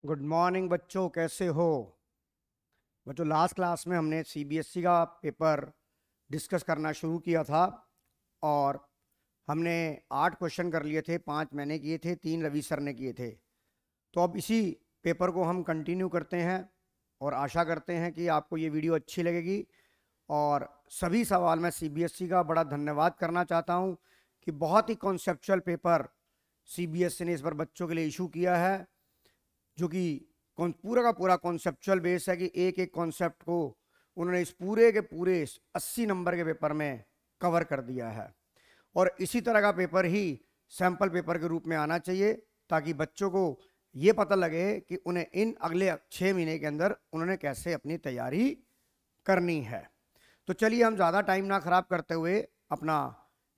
Good morning बच्चों, कैसे हो बच्चों। लास्ट क्लास में हमने सीबीएसई का पेपर डिस्कस करना शुरू किया था और हमने 8 क्वेश्चन कर लिए थे। 5 मैंने किए थे, 3 रवि सर ने किए थे। तो अब इसी पेपर को हम कंटिन्यू करते हैं और आशा करते हैं कि आपको ये वीडियो अच्छी लगेगी। और सभी सवाल मैं सीबीएसई का बड़ा धन्यवाद करना चाहता हूँ कि बहुत ही कॉन्सेप्चुअल पेपर सीबीएसई ने इस बार बच्चों के लिए इशू किया है, जो कि पूरा का पूरा कॉन्सेप्चुअल बेस है कि एक एक कॉन्सेप्ट को उन्होंने इस पूरे के पूरे 80 नंबर के पेपर में कवर कर दिया है। और इसी तरह का पेपर ही सैंपल पेपर के रूप में आना चाहिए, ताकि बच्चों को ये पता लगे कि उन्हें इन अगले 6 महीने के अंदर उन्होंने कैसे अपनी तैयारी करनी है। तो चलिए हम ज़्यादा टाइम ना खराब करते हुए अपना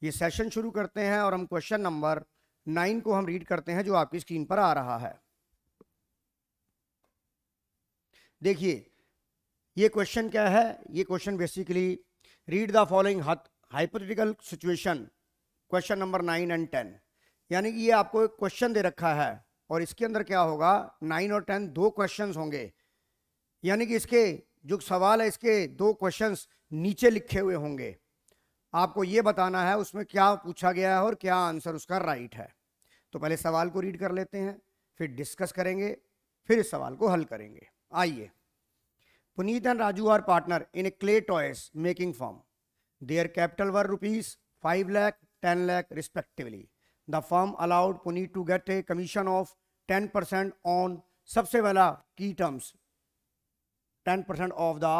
ये सेशन शुरू करते हैं और हम क्वेश्चन नंबर 9 को हम रीड करते हैं, जो आपकी स्क्रीन पर आ रहा है। देखिए ये क्वेश्चन क्या है। ये question basically read the following hypothetical situation, question number 9 and 10। यानी कि ये आपको एक क्वेश्चन दे रखा है और इसके अंदर क्या होगा, 9 और 10 दो क्वेश्चंस होंगे। यानी कि इसके जो सवाल है, इसके दो क्वेश्चंस नीचे लिखे हुए होंगे। आपको ये बताना है उसमें क्या पूछा गया है और क्या आंसर उसका राइट है। तो पहले सवाल को रीड कर लेते हैं, फिर डिस्कस करेंगे, फिर इस सवाल को हल करेंगे। आइए। Puneet and Raju are partner in a clay toys making firm. Their capital were rupees 5 lakh, 10 lakh respectively. The firm allowed Puneet to get a commission of 10% on सबसे पहला key terms, 10% of the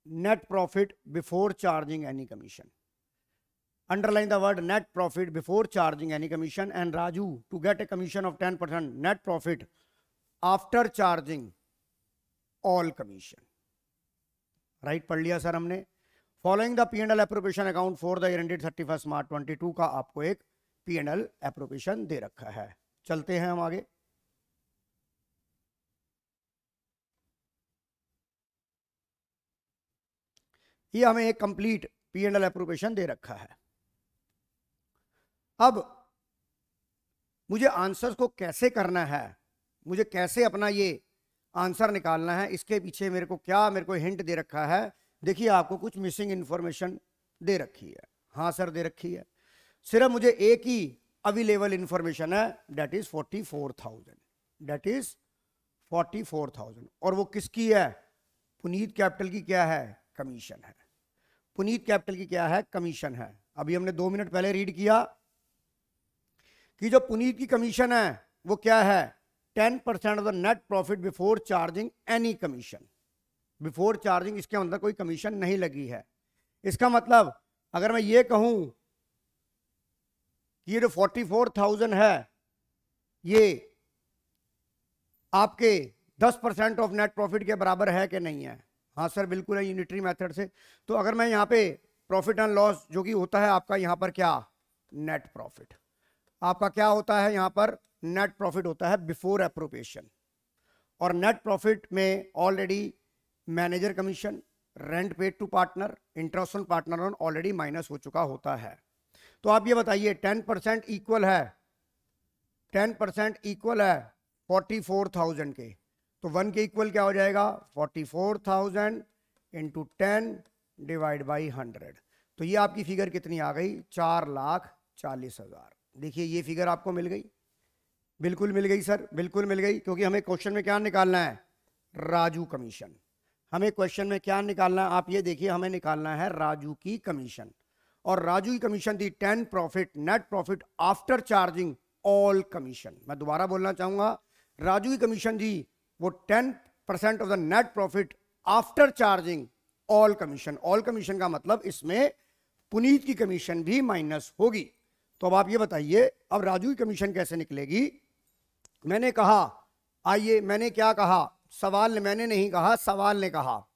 net profit before charging any commission. Underline the word net profit before charging any commission, and Raju to get a commission of 10% net profit after charging all commission. Right पढ़ लिया sir हमने। Following the P&L appropriation account for the year ended 31 मार्च 22 का आपको एक P&L appropriation दे रखा है। चलते हैं हम आगे। ये हमें एक कंप्लीट P&L एप्रोप्रिएशन दे रखा है। अब मुझे आंसर्स को कैसे करना है, मुझे कैसे अपना ये आंसर निकालना है, इसके पीछे मेरे को हिंट दे रखा है। देखिए आपको कुछ मिसिंग इंफॉर्मेशन दे रखी है। हाँ सर दे रखी है। सिर्फ मुझे एक ही अवेलेबल इंफॉर्मेशन है, दैट इज 44,000, दैट इज 44,000। और वो किसकी है? पुनीत कैपिटल की क्या है? कमीशन है। पुनीत कैपिटल की क्या है? कमीशन है। अभी हमने 2 मिनट पहले रीड किया कि जो पुनीत की कमीशन है वो क्या है? 10% of the net profit before charging any commission. Before charging इसके अंदर कोई कमीशन नहीं लगी है। इसका मतलब अगर मैं ये कहूं कि ये जो 44,000 है ये आपके 10% ऑफ नेट प्रॉफिट के बराबर है कि नहीं है? हाँ सर बिल्कुल है, यूनिटरी मेथड से। तो अगर मैं यहाँ पे प्रॉफिट एंड लॉस जो कि होता है आपका यहाँ पर क्या? Net profit. आपका क्या होता है यहाँ पर? नेट प्रॉफिट होता है बिफोर एप्रोप्रिएशन। और नेट प्रॉफिट में already manager commission, rent paid to partner, interest on partner loan already minus हो चुका होता है। तो आप ये बताइए 10% इक्वल है 44,000 के, तो 1 के इक्वल क्या हो जाएगा? 44,000 इंटू 10 डिवाइड बाई 100। तो ये आपकी फिगर कितनी आ गई? 4,40,000। देखिए ये फिगर आपको मिल गई। बिल्कुल मिल गई सर, बिल्कुल मिल गई, क्योंकि हमें क्वेश्चन में क्या निकालना है? राजू कमीशन। हमें क्वेश्चन में क्या निकालना है? आप ये देखिए, हमें निकालना है राजू की कमीशन। और राजू की कमीशन थी 10 profit net profit after charging all commission. मैं दोबारा बोलना चाहूंगा, राजू की कमीशन थी वो 10% of the net profit after charging all commission. All commission का मतलब इसमें पुनीत की कमीशन भी माइनस होगी। तो अब आप ये बताइए, अब राजू की कमीशन कैसे निकलेगी? मैंने कहा, आइए, मैंने क्या कहा? सवाल ने, मैंने नहीं कहा, सवाल ने कहा।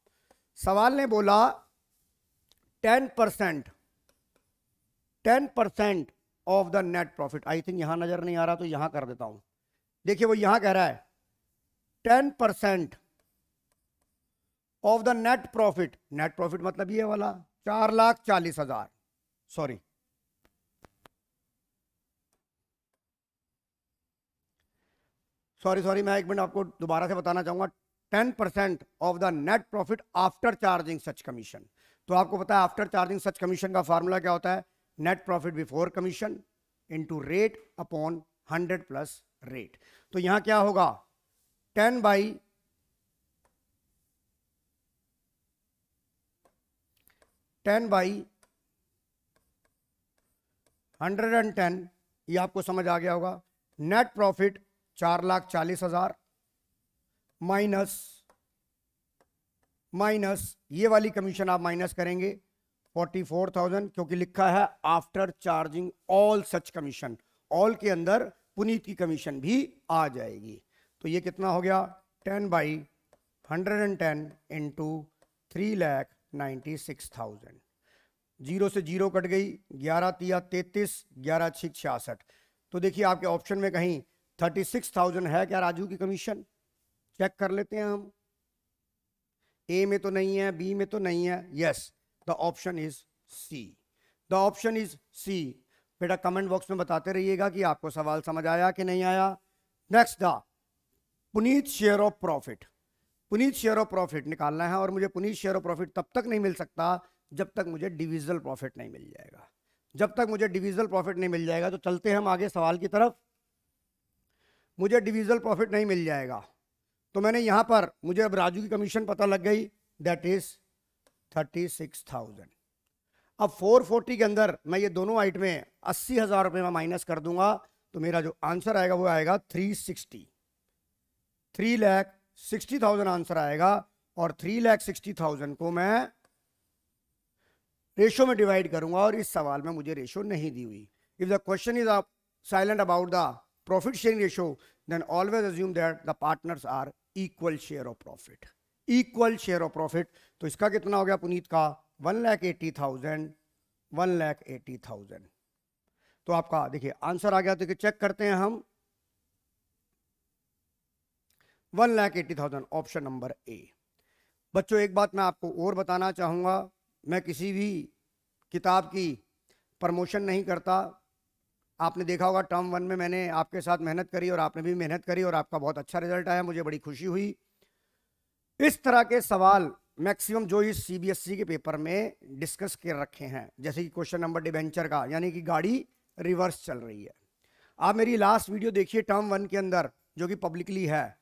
सवाल ने बोला 10% of the net profit. I think यहां नजर नहीं आ रहा तो यहां कर देता हूं। देखिए वो यहां कह रहा है 10% of the net profit. Net profit मतलब ये वाला 4,40,000, सॉरी सॉरी मैं एक मिनट आपको दोबारा से बताना चाहूंगा। 10% of the net profit after charging such commission. तो आपको पता है आफ्टर चार्जिंग सच कमीशन का फार्मूला क्या होता है? Net profit before commission into rate upon 100 plus rate. तो यहां क्या होगा? 10 बाई 110, ये आपको समझ आ गया होगा। नेट प्रॉफिट 4,40,000 माइनस ये वाली कमीशन आप माइनस करेंगे 44,000, क्योंकि लिखा है after charging all such commission. All के अंदर पुनीत की कमीशन भी आ जाएगी। तो ये कितना हो गया? 10 बाई 110 इंटू 3,96,000। जीरो से जीरो कट गई, 11 तिया 33, 11 छिक 66। तो देखिए आपके ऑप्शन में कहीं 36,000 है क्या राजू की कमीशन? चेक कर लेते हैं हम। ए में तो नहीं है, बी में तो नहीं है। Yes, the option is C. The option is C. बेटा कमेंट बॉक्स में बताते रहिएगा कि आपको सवाल समझ आया कि नहीं आया। Next, the Puneet share of profit. Puneet share of profit निकालना है, और मुझे पुनीत शेयर ऑफ प्रॉफिट तब तक नहीं मिल सकता जब तक मुझे डिविजल प्रॉफिट नहीं मिल जाएगा। जब तक मुझे डिविजल प्रॉफिट नहीं मिल जाएगा, तो चलते हैं हम आगे सवाल की तरफ। मुझे डिविजल प्रॉफिट नहीं मिल जाएगा, तो मैंने यहां पर, मुझे अब राजू की कमीशन पता लग गई, दैट इज 36,000। अब 440 के अंदर मैं ये दोनों आइटम में 80,000 रुपये में माइनस कर दूंगा, तो मेरा जो आंसर आएगा वो आएगा 3,60,000 आंसर आएगा। और 3,60,000 को मैं रेशो में डिवाइड करूंगा, और इस सवाल में मुझे रेशो नहीं दी हुई। If the question is silent about the profit sharing ratio, then always assume that the partners are equal share of profit. Equal share of profit. तो इसका कितना हो गया पुनीत का? 1,80,000, 1,80,000। तो आपका देखिए आंसर आ गया। तो चेक करते हैं हम। 1,80,000 ऑप्शन नंबर ए। बच्चों एक बात मैं आपको और बताना चाहूंगा, मैं किसी भी किताब की प्रमोशन नहीं करता। आपने देखा होगा टर्म 1 में मैंने आपके साथ मेहनत करी, और आपने भी मेहनत करी, और आपका बहुत अच्छा रिजल्ट आया, मुझे बड़ी खुशी हुई। इस तरह के सवाल मैक्सिमम जो इस सीबीएसई के पेपर में डिस्कस कर रखे हैं, जैसे कि क्वेश्चन नंबर डिबेंचर का, यानी कि गाड़ी रिवर्स चल रही है। आप मेरी लास्ट वीडियो देखिए टर्म 1 के अंदर, जो कि पब्लिकली है।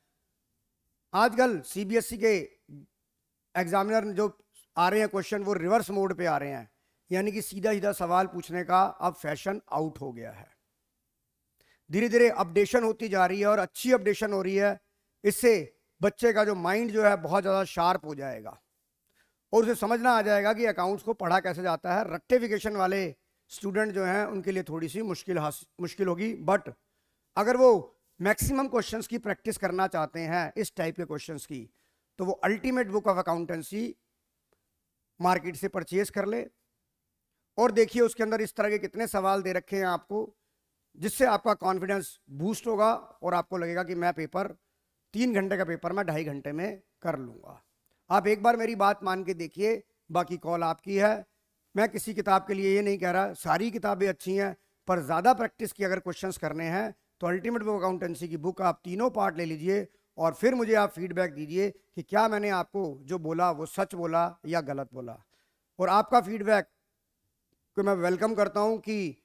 आजकल सीबीएसई के एग्जामिनर जो आ रहे हैं क्वेश्चन, वो रिवर्स मोड पे आ रहे हैं, यानी कि सीधा सीधा सवाल पूछने का अब फैशन आउट हो गया है। धीरे धीरे अपडेशन होती जा रही है, और अच्छी अपडेशन हो रही है। इससे बच्चे का जो माइंड जो है बहुत ज़्यादा शार्प हो जाएगा, और उसे समझना आ जाएगा कि अकाउंट्स को पढ़ा कैसे जाता है। रेक्टिफिकेशन वाले स्टूडेंट जो हैं उनके लिए थोड़ी सी मुश्किल होगी, बट अगर वो मैक्सिमम क्वेश्चंस की प्रैक्टिस करना चाहते हैं, इस टाइप के क्वेश्चंस की, तो वो ultimate book of accountancy market से परचेज कर ले, और देखिए उसके अंदर इस तरह के कितने सवाल दे रखे हैं आपको, जिससे आपका कॉन्फिडेंस बूस्ट होगा, और आपको लगेगा कि मैं पेपर 3 घंटे का पेपर मैं 2.5 घंटे में कर लूँगा। आप एक बार मेरी बात मान के देखिए, बाकी कॉल आपकी है। मैं किसी किताब के लिए ये नहीं कह रहा, सारी किताबें अच्छी हैं, पर ज़्यादा प्रैक्टिस की अगर क्वेश्चंस करने हैं, तो अल्टीमेट बुक अकाउंटेंसी की बुक आप तीनों पार्ट ले लीजिए, और फिर मुझे आप फीडबैक दीजिए कि क्या मैंने आपको जो बोला वो सच बोला या गलत बोला। और आपका फीडबैक को मैं वेलकम करता हूं कि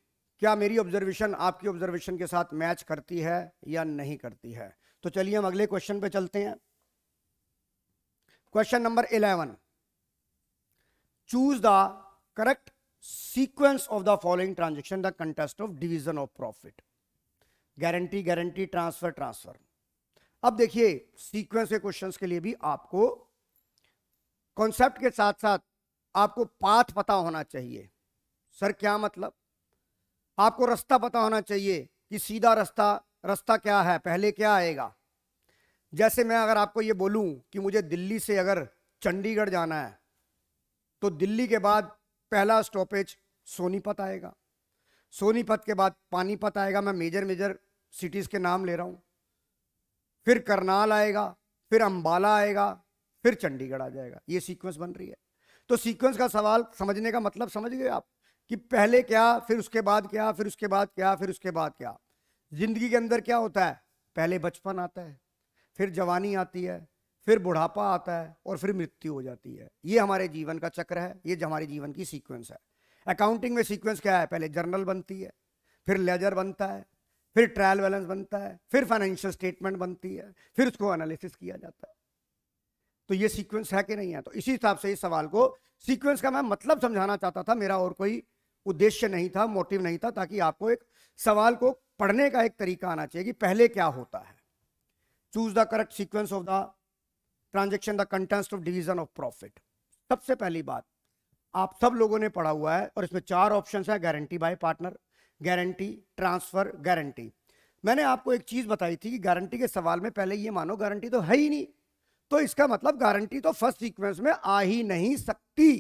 क्या मेरी ऑब्जर्वेशन आपकी ऑब्जर्वेशन के साथ मैच करती है या नहीं करती है। तो चलिए हम अगले क्वेश्चन पे चलते हैं। Question number 11, choose the correct sequence of the following transaction the contest of division of profit. Guarantee, guarantee, transfer, transfer. अब देखिए सीक्वेंस के क्वेश्चंस के लिए भी आपको कॉन्सेप्ट के साथ साथ आपको पाथ पता होना चाहिए। सर क्या मतलब? आपको रास्ता पता होना चाहिए कि सीधा रास्ता क्या है, पहले क्या आएगा। जैसे मैं अगर आपको ये बोलूं कि मुझे दिल्ली से अगर चंडीगढ़ जाना है, तो दिल्ली के बाद पहला स्टॉपेज सोनीपत आएगा, सोनीपत के बाद पानीपत आएगा, मैं मेजर सिटीज के नाम ले रहा हूं, फिर करनाल आएगा, फिर अंबाला आएगा, फिर चंडीगढ़ आ जाएगा। ये सीक्वेंस बन रही है। तो सीक्वेंस का सवाल समझने का मतलब समझ गए आप, कि पहले क्या, फिर उसके बाद क्या, फिर उसके बाद क्या, फिर उसके बाद क्या। जिंदगी के अंदर क्या होता है, पहले बचपन आता है, फिर जवानी आती है, फिर बुढ़ापा आता है और फिर मृत्यु हो जाती है। ये हमारे जीवन का चक्र है, ये हमारे जीवन की सीक्वेंस है। अकाउंटिंग में सीक्वेंस क्या है? पहले जर्नल बनती है, फिर लेजर बनता है, फिर ट्रायल बैलेंस बनता है, फिर फाइनेंशियल स्टेटमेंट बनती है, फिर उसको एनालिसिस किया जाता है। तो ये सीक्वेंस है कि नहीं है? तो इसी हिसाब से इस सवाल को सीक्वेंस का मैं मतलब समझाना चाहता था, मेरा और कोई उद्देश्य नहीं था, मोटिव नहीं था, ताकि आपको एक सवाल को पढ़ने का एक तरीका आना चाहिए कि पहले क्या होता है। Choose the correct sequence of the transaction, the content of division of profit. सबसे पहली बात, आप सब लोगों ने पढ़ा हुआ है और इसमें 4 ऑप्शंस है, guarantee by partner, guarantee, transfer, guarantee. मैंने आपको एक चीज बताई थी कि गारंटी के सवाल में पहले ये मानो गारंटी तो है ही नहीं, तो इसका मतलब गारंटी तो फर्स्ट सीक्वेंस में आ ही नहीं सकती।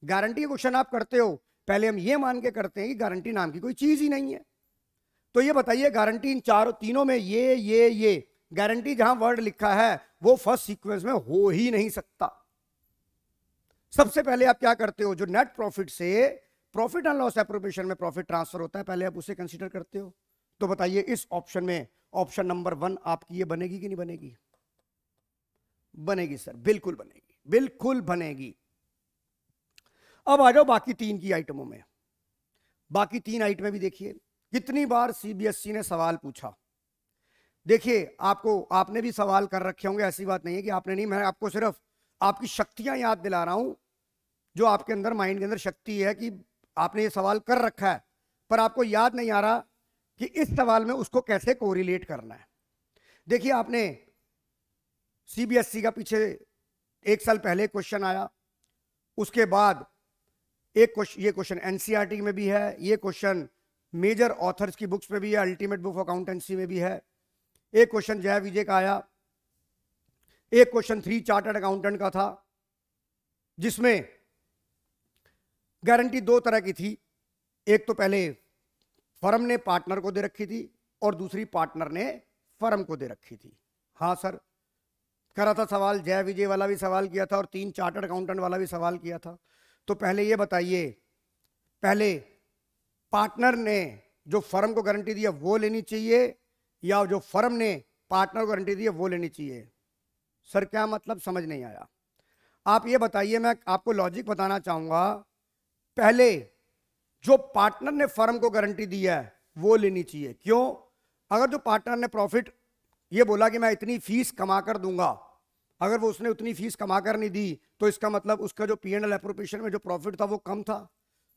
गारंटी का क्वेश्चन आप करते हो, पहले हम ये मान के करते हैं कि गारंटी नाम की कोई चीज ही नहीं है। तो ये बताइए, गारंटी इन तीनों में ये गारंटी जहां वर्ड लिखा है वो फर्स्ट सीक्वेंस में हो ही नहीं सकता। सबसे पहले आप क्या करते हो? जो नेट प्रॉफिट से प्रॉफिट एंड लॉस एप्रोप्रिएशन में प्रॉफिट ट्रांसफर होता है, पहले आप उसे कंसीडर करते हो। तो बताइए, इस ऑप्शन में ऑप्शन नंबर 1 आपकी ये बनेगी कि नहीं बनेगी? बनेगी सर, बिल्कुल बनेगी, बिल्कुल बनेगी। अब आ जाओ बाकी 3 की आइटमों में। बाकी 3 आइटमें भी देखिए, कितनी बार सीबीएसई ने सवाल पूछा। देखिए, आपने भी सवाल कर रखे होंगे, ऐसी बात नहीं है कि आपने नहीं। मैं आपको सिर्फ आपकी शक्तियां याद दिला रहा हूं, जो आपके अंदर, माइंड के अंदर शक्ति है कि आपने ये सवाल कर रखा है, पर आपको याद नहीं आ रहा कि इस सवाल में उसको कैसे कोरिलेट करना है। देखिए, आपने सीबीएसई का पीछे 1 साल पहले क्वेश्चन आया, उसके बाद ये क्वेश्चन एनसीईआरटी में भी है, ये क्वेश्चन मेजर ऑथर्स की बुक्स में भी है, अल्टीमेट बुक ऑफ अकाउंटेंसी में भी है, एक क्वेश्चन जय विजय का आया, एक क्वेश्चन 3 चार्टर्ड अकाउंटेंट का था, जिसमें गारंटी 2 तरह की थी। एक तो पहले फर्म ने पार्टनर को दे रखी थी और दूसरी पार्टनर ने फर्म को दे रखी थी। हाँ सर, करा था सवाल, जय विजय वाला भी सवाल किया था और 3 चार्टर्ड अकाउंटेंट वाला भी सवाल किया था। तो पहले ये बताइए, पहले पार्टनर ने जो फर्म को गारंटी दी है वो लेनी चाहिए या जो फर्म ने पार्टनर को गारंटी दी है वो लेनी चाहिए? सर क्या मतलब, समझ नहीं आया। आप ये बताइए, मैं आपको लॉजिक बताना चाहूंगा। पहले जो पार्टनर ने फर्म को गारंटी दी है वो लेनी चाहिए। क्यों? अगर जो पार्टनर ने प्रॉफिट ये बोला कि मैं इतनी फीस कमा कर दूंगा, अगर वो उसने उतनी फीस कमा कर नहीं दी, तो इसका मतलब उसका जो P&L एप्रोप्रिएशन में जो प्रॉफिट था वो कम था।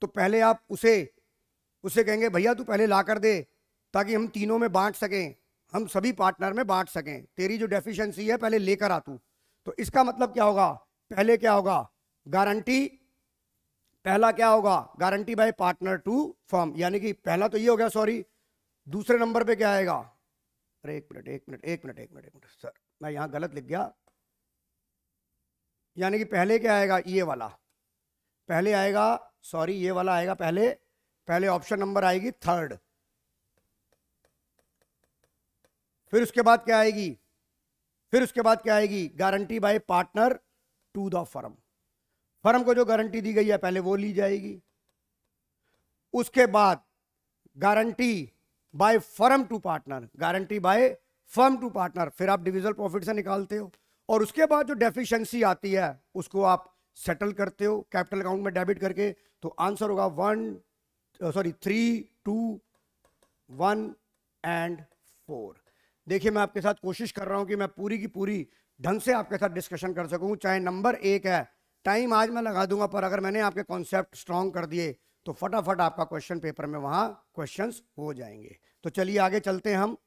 तो पहले आप उसे कहेंगे भैया तू पहले ला कर दे, ताकि हम तीनों में बांट सकें, हम सभी पार्टनर में बांट सकें। तेरी जो डेफिशिएंसी है पहले लेकर आ तू। तो इसका मतलब क्या होगा? पहले क्या होगा? गारंटी, पहला क्या होगा? Guarantee by partner to firm, यानी कि पहला तो ये हो गया। सॉरी, दूसरे नंबर पे क्या आएगा? अरे एक मिनट सर, मैं यहां गलत लिख गया। यानी कि पहले क्या आएगा? ये वाला पहले आएगा, सॉरी ये वाला आएगा पहले ऑप्शन नंबर आएगी 3rd। फिर उसके बाद क्या आएगी? Guarantee by partner to the firm. Firm को जो गारंटी दी गई है पहले वो ली जाएगी। उसके बाद guarantee by firm to partner, guarantee by firm to partner, फिर आप डिविजल प्रॉफिट से निकालते हो। और उसके बाद जो डेफिशिएंसी आती है उसको आप सेटल करते हो कैपिटल अकाउंट में डेबिट करके। तो आंसर होगा 3, 2, 1 एंड 4। देखिए, मैं आपके साथ कोशिश कर रहा हूं कि मैं पूरी की पूरी ढंग से आपके साथ डिस्कशन कर सकूं। चाहे नंबर 1 है, टाइम आज मैं लगा दूंगा, पर अगर मैंने आपके कॉन्सेप्ट स्ट्रॉन्ग कर दिए तो फटाफट आपका क्वेश्चन पेपर में वहां क्वेश्चंस हो जाएंगे। तो चलिए आगे चलते हैं हम।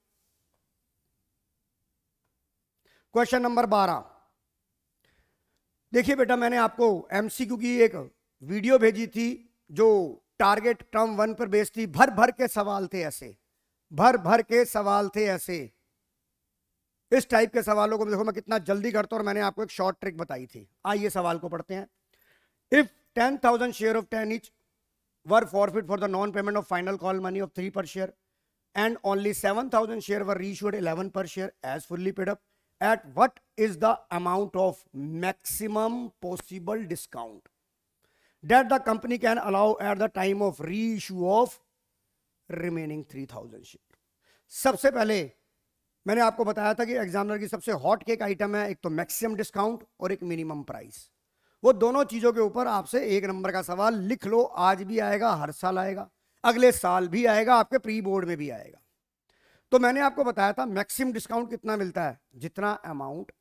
Question number 12। देखिए बेटा, मैंने आपको एमसीक्यू की एक वीडियो भेजी थी जो टारगेट टर्म 1 पर बेस्ड थी। भर भर के सवाल थे ऐसे। इस टाइप के सवालों को देखो मैं कितना जल्दी करता हूं, और मैंने आपको एक शॉर्ट ट्रिक बताई थी। आइए सवाल को पढ़ते हैं। If 10,000 share of 10 each were forfeit for the non-payment of final call money of 3 per share and only 7,000 share were reissued 11 per share as fully paid up, at what is the amount of maximum possible discount that the company can allow at the time of reissue of remaining 3,000 share? सबसे पहले मैंने आपको बताया था कि examiner की सबसे hot cake item है, एक तो मैक्सिमम डिस्काउंट और एक मिनिमम प्राइस। वो दोनों चीजों के ऊपर आपसे 1 नंबर का सवाल लिख लो, आज भी आएगा, हर साल आएगा, अगले साल भी आएगा, आपके प्री बोर्ड में भी आएगा। तो मैंने आपको बताया था मैक्सिमम डिस्काउंट कितना मिलता है, जितना अमाउंट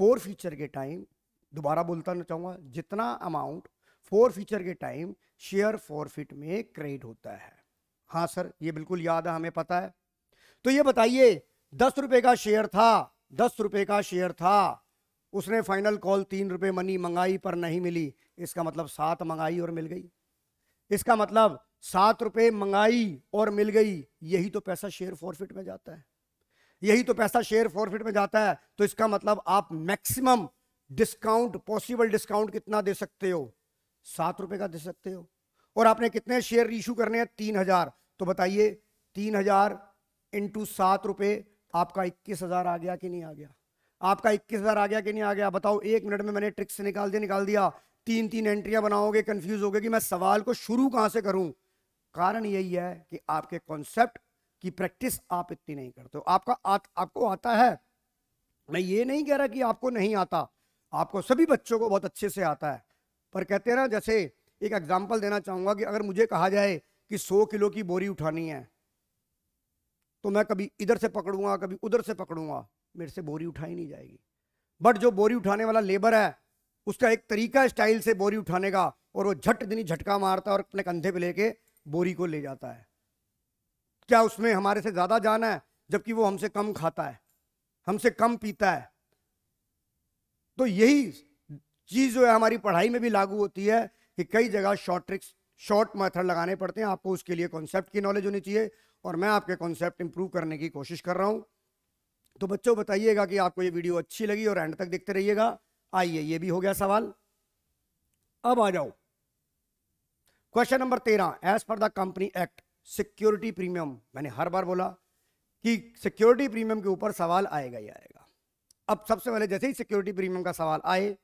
फोर फीचर के टाइम, दोबारा बोलता चाहूंगा, जितना अमाउंट फोर फीचर के टाइम शेयर फॉरफिट में क्रेडिट होता है। हाँ सर, ये बिल्कुल याद है, हमें पता है। तो ये बताइए, 10 रुपए का शेयर था, 10 रुपए का शेयर था, उसने फाइनल कॉल 3 रुपए मनी मंगाई पर नहीं मिली, इसका मतलब 7 मंगाई और मिल गई। इसका मतलब 7 रुपए मंगाई और मिल गई, यही तो पैसा शेयर फॉरफिट में जाता है, यही तो पैसा शेयर फॉरफिट में जाता है। तो इसका मतलब आप मैक्सिमम डिस्काउंट, पॉसिबल डिस्काउंट कितना दे सकते हो, 7 रुपए का दे सकते हो। और आपने कितने शेयर इशू करने हैं, 3000। तो बताइए 3000 इंटू 7 रुपए, आपका 21,000 आ गया कि नहीं आ गया, आपका 21,000 आ गया कि नहीं आ गया, बताओ। 1 मिनट में मैंने ट्रिक से निकाल दिया। 3 एंट्रियां बनाओगे, कंफ्यूज होगे कि मैं सवाल को शुरू कहां से करूं। कारण यही है कि आपके कॉन्सेप्ट की प्रैक्टिस आप इतनी नहीं करते हो। आपको आता है, मैं ये नहीं कह रहा कि आपको नहीं आता, आपको सभी बच्चों को बहुत अच्छे से आता है। पर कहते हैं ना, जैसे एक एग्जांपल देना चाहूंगा कि अगर मुझे कहा जाए कि 100 किलो की बोरी उठानी है, तो मैं कभी इधर से पकड़ूंगा, कभी उधर से पकड़ूंगा, मेरे से बोरी उठाई नहीं जाएगी। बट जो बोरी उठाने वाला लेबर है, उसका एक तरीका स्टाइल से बोरी उठाने का, और वो झट दिनी झटका मारता है और अपने कंधे पे लेके बोरी को ले जाता है। क्या उसमें हमारे से ज्यादा जान है, जबकि वो हमसे कम खाता है, हमसे कम पीता है। तो यही चीज जो है हमारी पढ़ाई में भी लागू होती है कि कई जगह शॉर्ट ट्रिक्स, शॉर्ट मेथड लगाने पड़ते हैं। आपको उसके लिए कॉन्सेप्ट की नॉलेज होनी चाहिए, और मैं आपके कॉन्सेप्ट इंप्रूव करने की कोशिश कर रहा हूं। तो बच्चों बताइएगा कि आपको ये वीडियो अच्छी लगी और एंड तक देखते रहिएगा। आइए, ये भी हो गया सवाल। अब आ जाओ question number 13। As per the company act security premium, मैंने हर बार बोला कि सिक्योरिटी प्रीमियम के ऊपर सवाल आएगा ही आएगा। अब सबसे पहले जैसे ही सिक्योरिटी प्रीमियम का सवाल आए,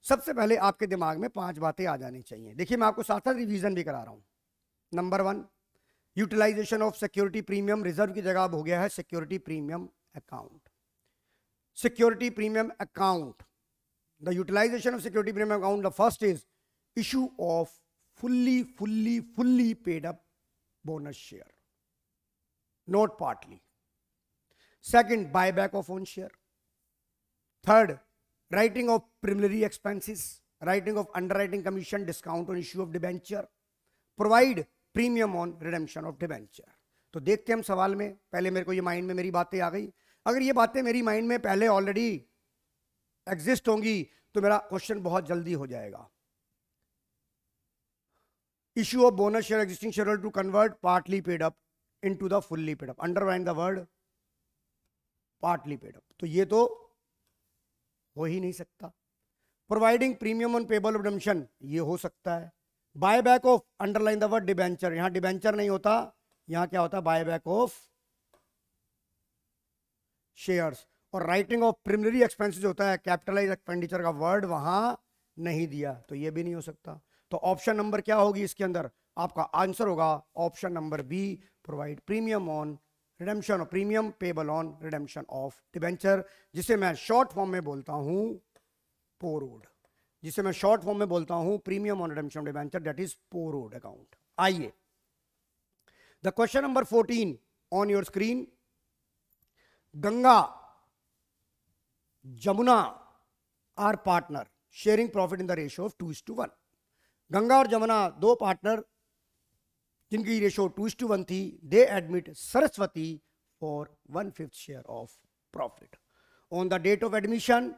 सबसे पहले आपके दिमाग में 5 बातें आ जानी चाहिए। देखिए, मैं आपको साथ साथ रिवीजन भी करा रहा हूं। Number 1, utilisation of security premium, reserve की जगह अब हो गया है security premium account. Security premium account, the utilisation of security premium account, the first is issue of fully paid up bonus share, not partly. Second, buyback of own share. Third, writing of preliminary expenses, writing of underwriting commission, discount on issue of debenture, provide premium on redemption of debenture. तो देखते हैं हम सवाल में। पहले मेरे को ये माइंड में मेरी बातें आ गई। अगर ये बातें मेरी माइंड में पहले ऑलरेडी एग्जिस्ट होंगी तो मेरा क्वेश्चन बहुत जल्दी हो जाएगा। Issue of bonus share existing shareholder to convert partly paid up into the fully paid up. Underline the word partly paid up. तो ये तो हो ही नहीं सकता। Providing premium on payable redemption, ये हो सकता है। Buyback of, underline the word debenture, यहाँ debenture नहीं होता, यहाँ क्या होता है, buyback of shares। और writing of preliminary expenses होता है, capitalized expenditure का word वहां नहीं दिया, तो ये भी नहीं हो सकता। तो ऑप्शन नंबर क्या होगी इसके अंदर, आपका आंसर होगा option number B, provide premium on redemption, premium payable on redemption of debenture, जिसे मैं शॉर्ट फॉर्म में बोलता हूं पोरोड, जिसे मैं शॉर्ट फॉर्म में बोलता हूं premium on redemption of debenture, that is पोरोड अकाउंट। आइए, the question number 14 on your screen. Ganga, Jamuna are partner sharing profit in the ratio of 2:1। Ganga और जमुना दो पार्टनर जिनकी रेशो 2:1 थी, they admit Saraswati for 1/5 share of profit. On the date of admission,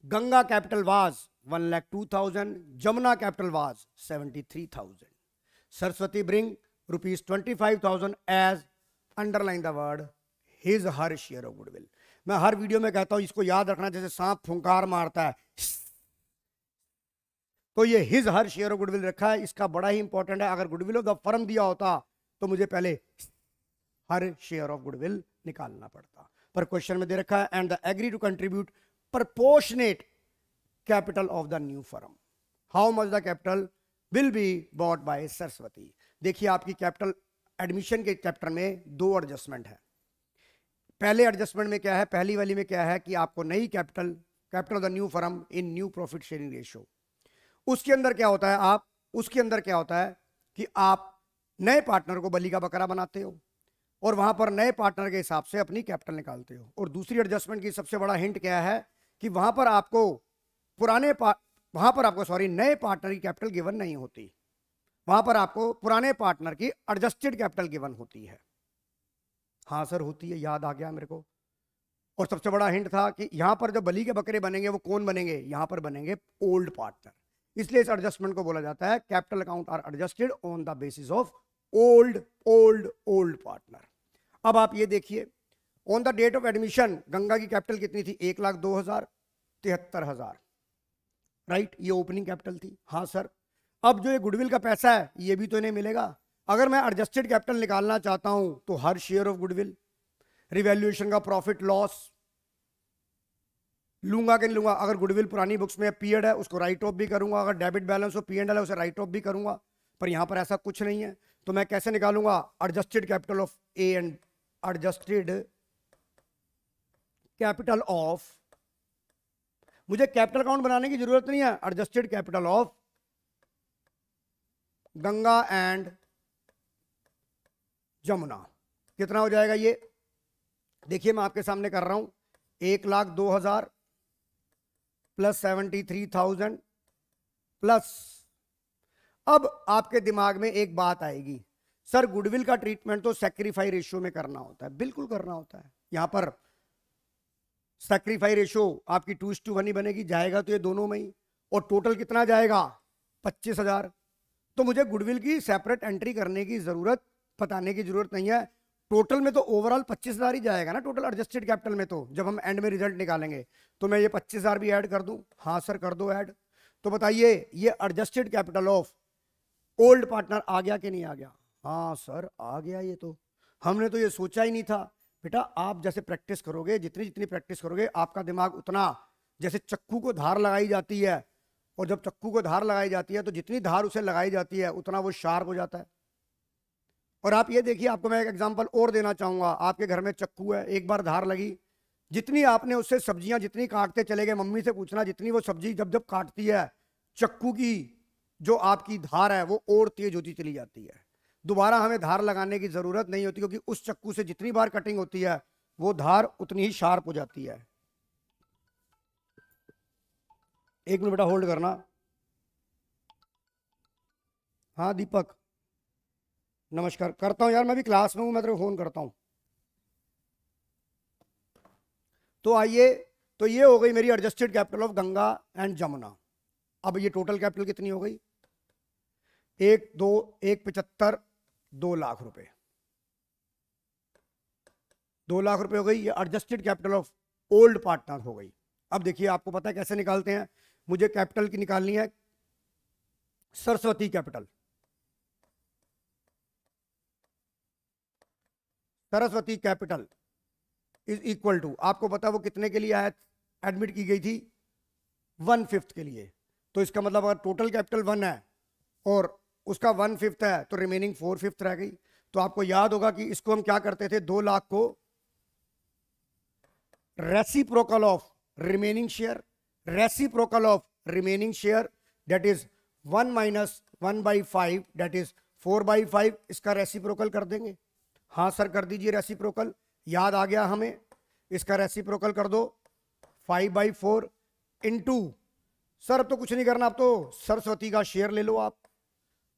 Ganga capital was 1,02,000, Jamuna capital was 73,000। Saraswati bring ₹25,000 as, underline the word his her share of goodwill. मैं हर video में कहता हूं इसको याद रखना, जैसे सांप फुंकार मारता है, तो ये his her share of goodwill रखा है, इसका बड़ा ही इंपॉर्टेंट है। अगर गुडविल ऑफ द फर्म दिया होता तो मुझे पहले हर शेयर ऑफ गुडविल निकालना पड़ता, पर क्वेश्चन में दे रखा है and the agree to contribute proportionate capital of the new firm, how much the capital will be bought by Saraswati. देखिए, आपकी कैपिटल एडमिशन के चैप्टर में 2 एडजस्टमेंट है। पहले एडजस्टमेंट में क्या है, पहली वाली में क्या है कि आपको नई capital of the new firm in new profit sharing ratio, उसके अंदर क्या होता है, उसके अंदर क्या होता है कि आप नए पार्टनर को बलि का बकरा बनाते हो और वहां पर नए पार्टनर के हिसाब से अपनी कैपिटल निकालते हो। और दूसरी एडजस्टमेंट की सबसे बड़ा हिंट क्या है कि वहां पर आपको नए पार्टनर की कैपिटल गिवन नहीं होती, वहां पर आपको पुराने पार्टनर की एडजस्टेड कैपिटल गिवन होती है। हाँ सर होती है, याद आ गया मेरे को। और सबसे बड़ा हिंट था कि यहां पर जो बलि के बकरे बनेंगे वो कौन बनेंगे, यहां पर बनेंगे ओल्ड पार्टनर। इसलिए इस एडजस्टमेंट को बोला जाता है capital account are adjusted on the basis of old partner. अब आप ये देखिए, on the date of admission Ganga की कैपिटल कितनी थी, 1,02,73,000, राइट, ये ओपनिंग कैपिटल थी। हाँ सर, अब जो ये गुडविल का पैसा है ये भी तो इन्हें मिलेगा। अगर मैं एडजस्टेड कैपिटल निकालना चाहता हूं तो हर शेयर ऑफ गुडविल, रिवैल्यूएशन का प्रॉफिट लॉस लूंगा कि नहीं लूंगा। अगर गुडविल पुरानी बुक्स में पीरियड है उसको राइट ऑफ भी करूंगा, अगर डेबिट बैलेंस हो P&L है उसे राइट ऑफ भी करूंगा, पर यहां पर ऐसा कुछ नहीं है। तो मैं कैसे निकालूंगा adjusted capital of A and adjusted capital of, मुझे कैपिटल अकाउंट बनाने की जरूरत नहीं है, adjusted capital of Ganga and Jamuna कितना हो जाएगा ये, देखिए मैं आपके सामने कर रहा हूं, 1,02,000 प्लस 73,000 प्लस। अब आपके दिमाग में एक बात आएगी, सर गुडविल का ट्रीटमेंट तो सैक्रिफाई रेशियो में करना होता है। बिल्कुल करना होता है, यहां पर सैक्रिफाई रेशियो आपकी 2:1 ही बनेगी, जाएगा तो ये दोनों में ही, और टोटल कितना जाएगा 25,000। तो मुझे गुडविल की सेपरेट एंट्री करने की जरूरत, बताने की जरूरत नहीं है। टोटल में तो ओवरऑल 25,000 ही जाएगा ना, टोटल एडजस्टेड कैपिटल में। तो जब हम एंड में रिजल्ट निकालेंगे तो मैं ये 25,000 भी ऐड कर दूं, हाँ सर कर दो ऐड। तो बताइए ये adjusted capital of old partner आ गया कि नहीं आ गया, हाँ सर आ गया। ये तो हमने तो ये सोचा ही नहीं था। बेटा आप जैसे प्रैक्टिस करोगे, जितनी जितनी प्रैक्टिस करोगे आपका दिमाग उतना, जैसे चक्कू को धार लगाई जाती है, और जब चक्कू को धार लगाई जाती है तो जितनी धार उसे लगाई जाती है उतना वो शार्प हो जाता है। और आप ये देखिए, आपको मैं एक एग्जांपल और देना चाहूंगा। आपके घर में चक्कू है, एक बार धार लगी, जितनी आपने उससे सब्जियां जितनी काटते चले गए, मम्मी से पूछना जितनी वो सब्जी जब जब काटती है, चक्कू की जो आपकी धार है वो और तेज होती चली जाती है। दोबारा हमें धार लगाने की जरूरत नहीं होती, क्योंकि उस चक्कू से जितनी बार कटिंग होती है वो धार उतनी ही शार्प हो जाती है। एक मिनट बेटा होल्ड करना। हाँ दीपक नमस्कार, करता हूं यार, मैं भी क्लास में हूं, मैं तेरे को फोन करता हूं। तो आइए, तो ये हो गई मेरी adjusted capital of Ganga and Jamuna. अब ये टोटल कैपिटल कितनी हो गई, 1,75,000 2 लाख रुपए, 2 लाख रुपए हो गई। ये adjusted capital of old partner हो गई। अब देखिए आपको पता है कैसे निकालते हैं, मुझे कैपिटल की निकालनी है Saraswati capital. Saraswati capital is equal to, आपको पता है वो कितने के लिए आया, एडमिट की गई थी 1/5 के लिए। तो इसका मतलब अगर टोटल कैपिटल 1 है और उसका 1/5 है तो रिमेनिंग 4/5 रह गई। तो आपको याद होगा कि इसको हम क्या करते थे, 2 लाख को reciprocal of remaining share, reciprocal of remaining share that is 1 minus 1/5 that is 4/5, इसका रेसिप्रोकल कर देंगे। हाँ सर कर दीजिए रेसिप्रोकल, याद आ गया हमें, इसका रेसिप्रोकल कर दो 5/4 इंटू, सर अब तो कुछ नहीं करना, अब तो सरस्वती का शेयर ले लो,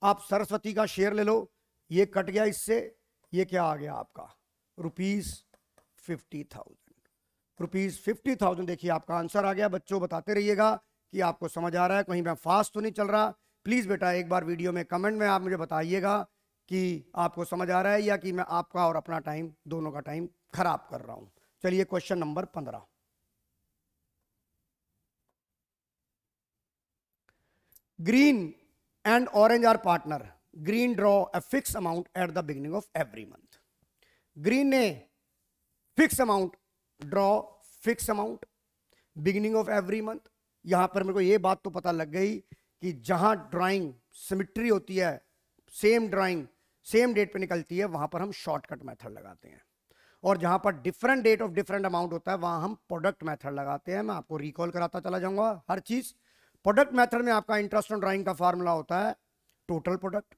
आप सरस्वती का शेयर ले लो। ये कट गया इससे, ये क्या आ गया आपका ₹50,000, ₹50,000। देखिए आपका आंसर आ गया। बच्चों बताते रहिएगा कि आपको समझ आ रहा है, कहीं मैं फास्ट तो नहीं चल रहा। प्लीज बेटा एक बार वीडियो में कमेंट में आप मुझे बताइएगा कि आपको समझ आ रहा है या कि मैं आपका और अपना टाइम दोनों का टाइम खराब कर रहा हूं। चलिए question number 15, green and orange are partner, green draw a fix amount at the beginning of every month. Green ने fix amount draw, fix amount beginning of every month. यहां पर मेरे को ये बात तो पता लग गई कि जहां ड्राइंग सिमिट्री होती है, सेम ड्राइंग सेम डेट पे निकलती है, वहां पर हम शॉर्टकट मेथड लगाते हैं। और जहां पर different date of different amount होता है वहां हम प्रोडक्ट मेथड लगाते हैं। मैं आपको रिकॉल कराता चला जाऊंगा हर चीज। प्रोडक्ट मेथड में आपका इंटरेस्ट ऑन ड्राइंग का फॉर्मूला होता है total product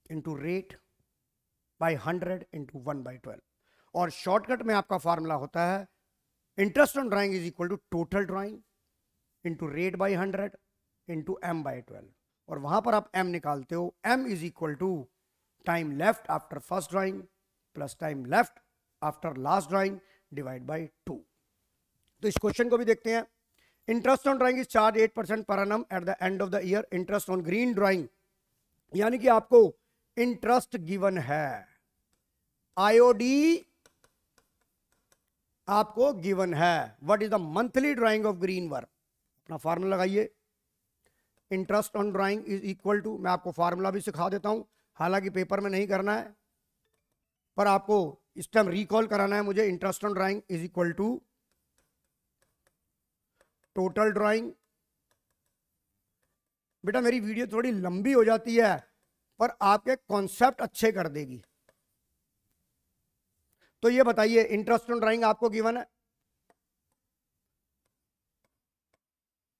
into rate by 100 into 1/12, और शॉर्टकट में आपका फॉर्मूला होता है interest on drawing is equal to total drawing into rate by 100 into m/12, और वहां पर आप m निकालते हो। m is equal to time left after first drawing plus time left after last drawing divide by 2। तो इस question को भी देखते हैं। Interest on drawing is charge 8% per annum at the end of the year. Interest on Green drawing, यानी कि आपको interest given है, आईओडी आपको गिवन है। What is the monthly drawing of Green work? अपना फार्मूला लगाइए। Interest on drawing is equal to, मैं आपको फार्मूला भी सिखा देता हूं, हालांकि पेपर में नहीं करना है पर आपको इस टाइम रिकॉल कराना है मुझे। Interest on drawing is equal to total drawing. बेटा मेरी वीडियो थोड़ी लंबी हो जाती है पर आपके कॉन्सेप्ट अच्छे कर देगी। तो ये बताइए इंटरेस्ट ऑन ड्राइंग आपको गिवन है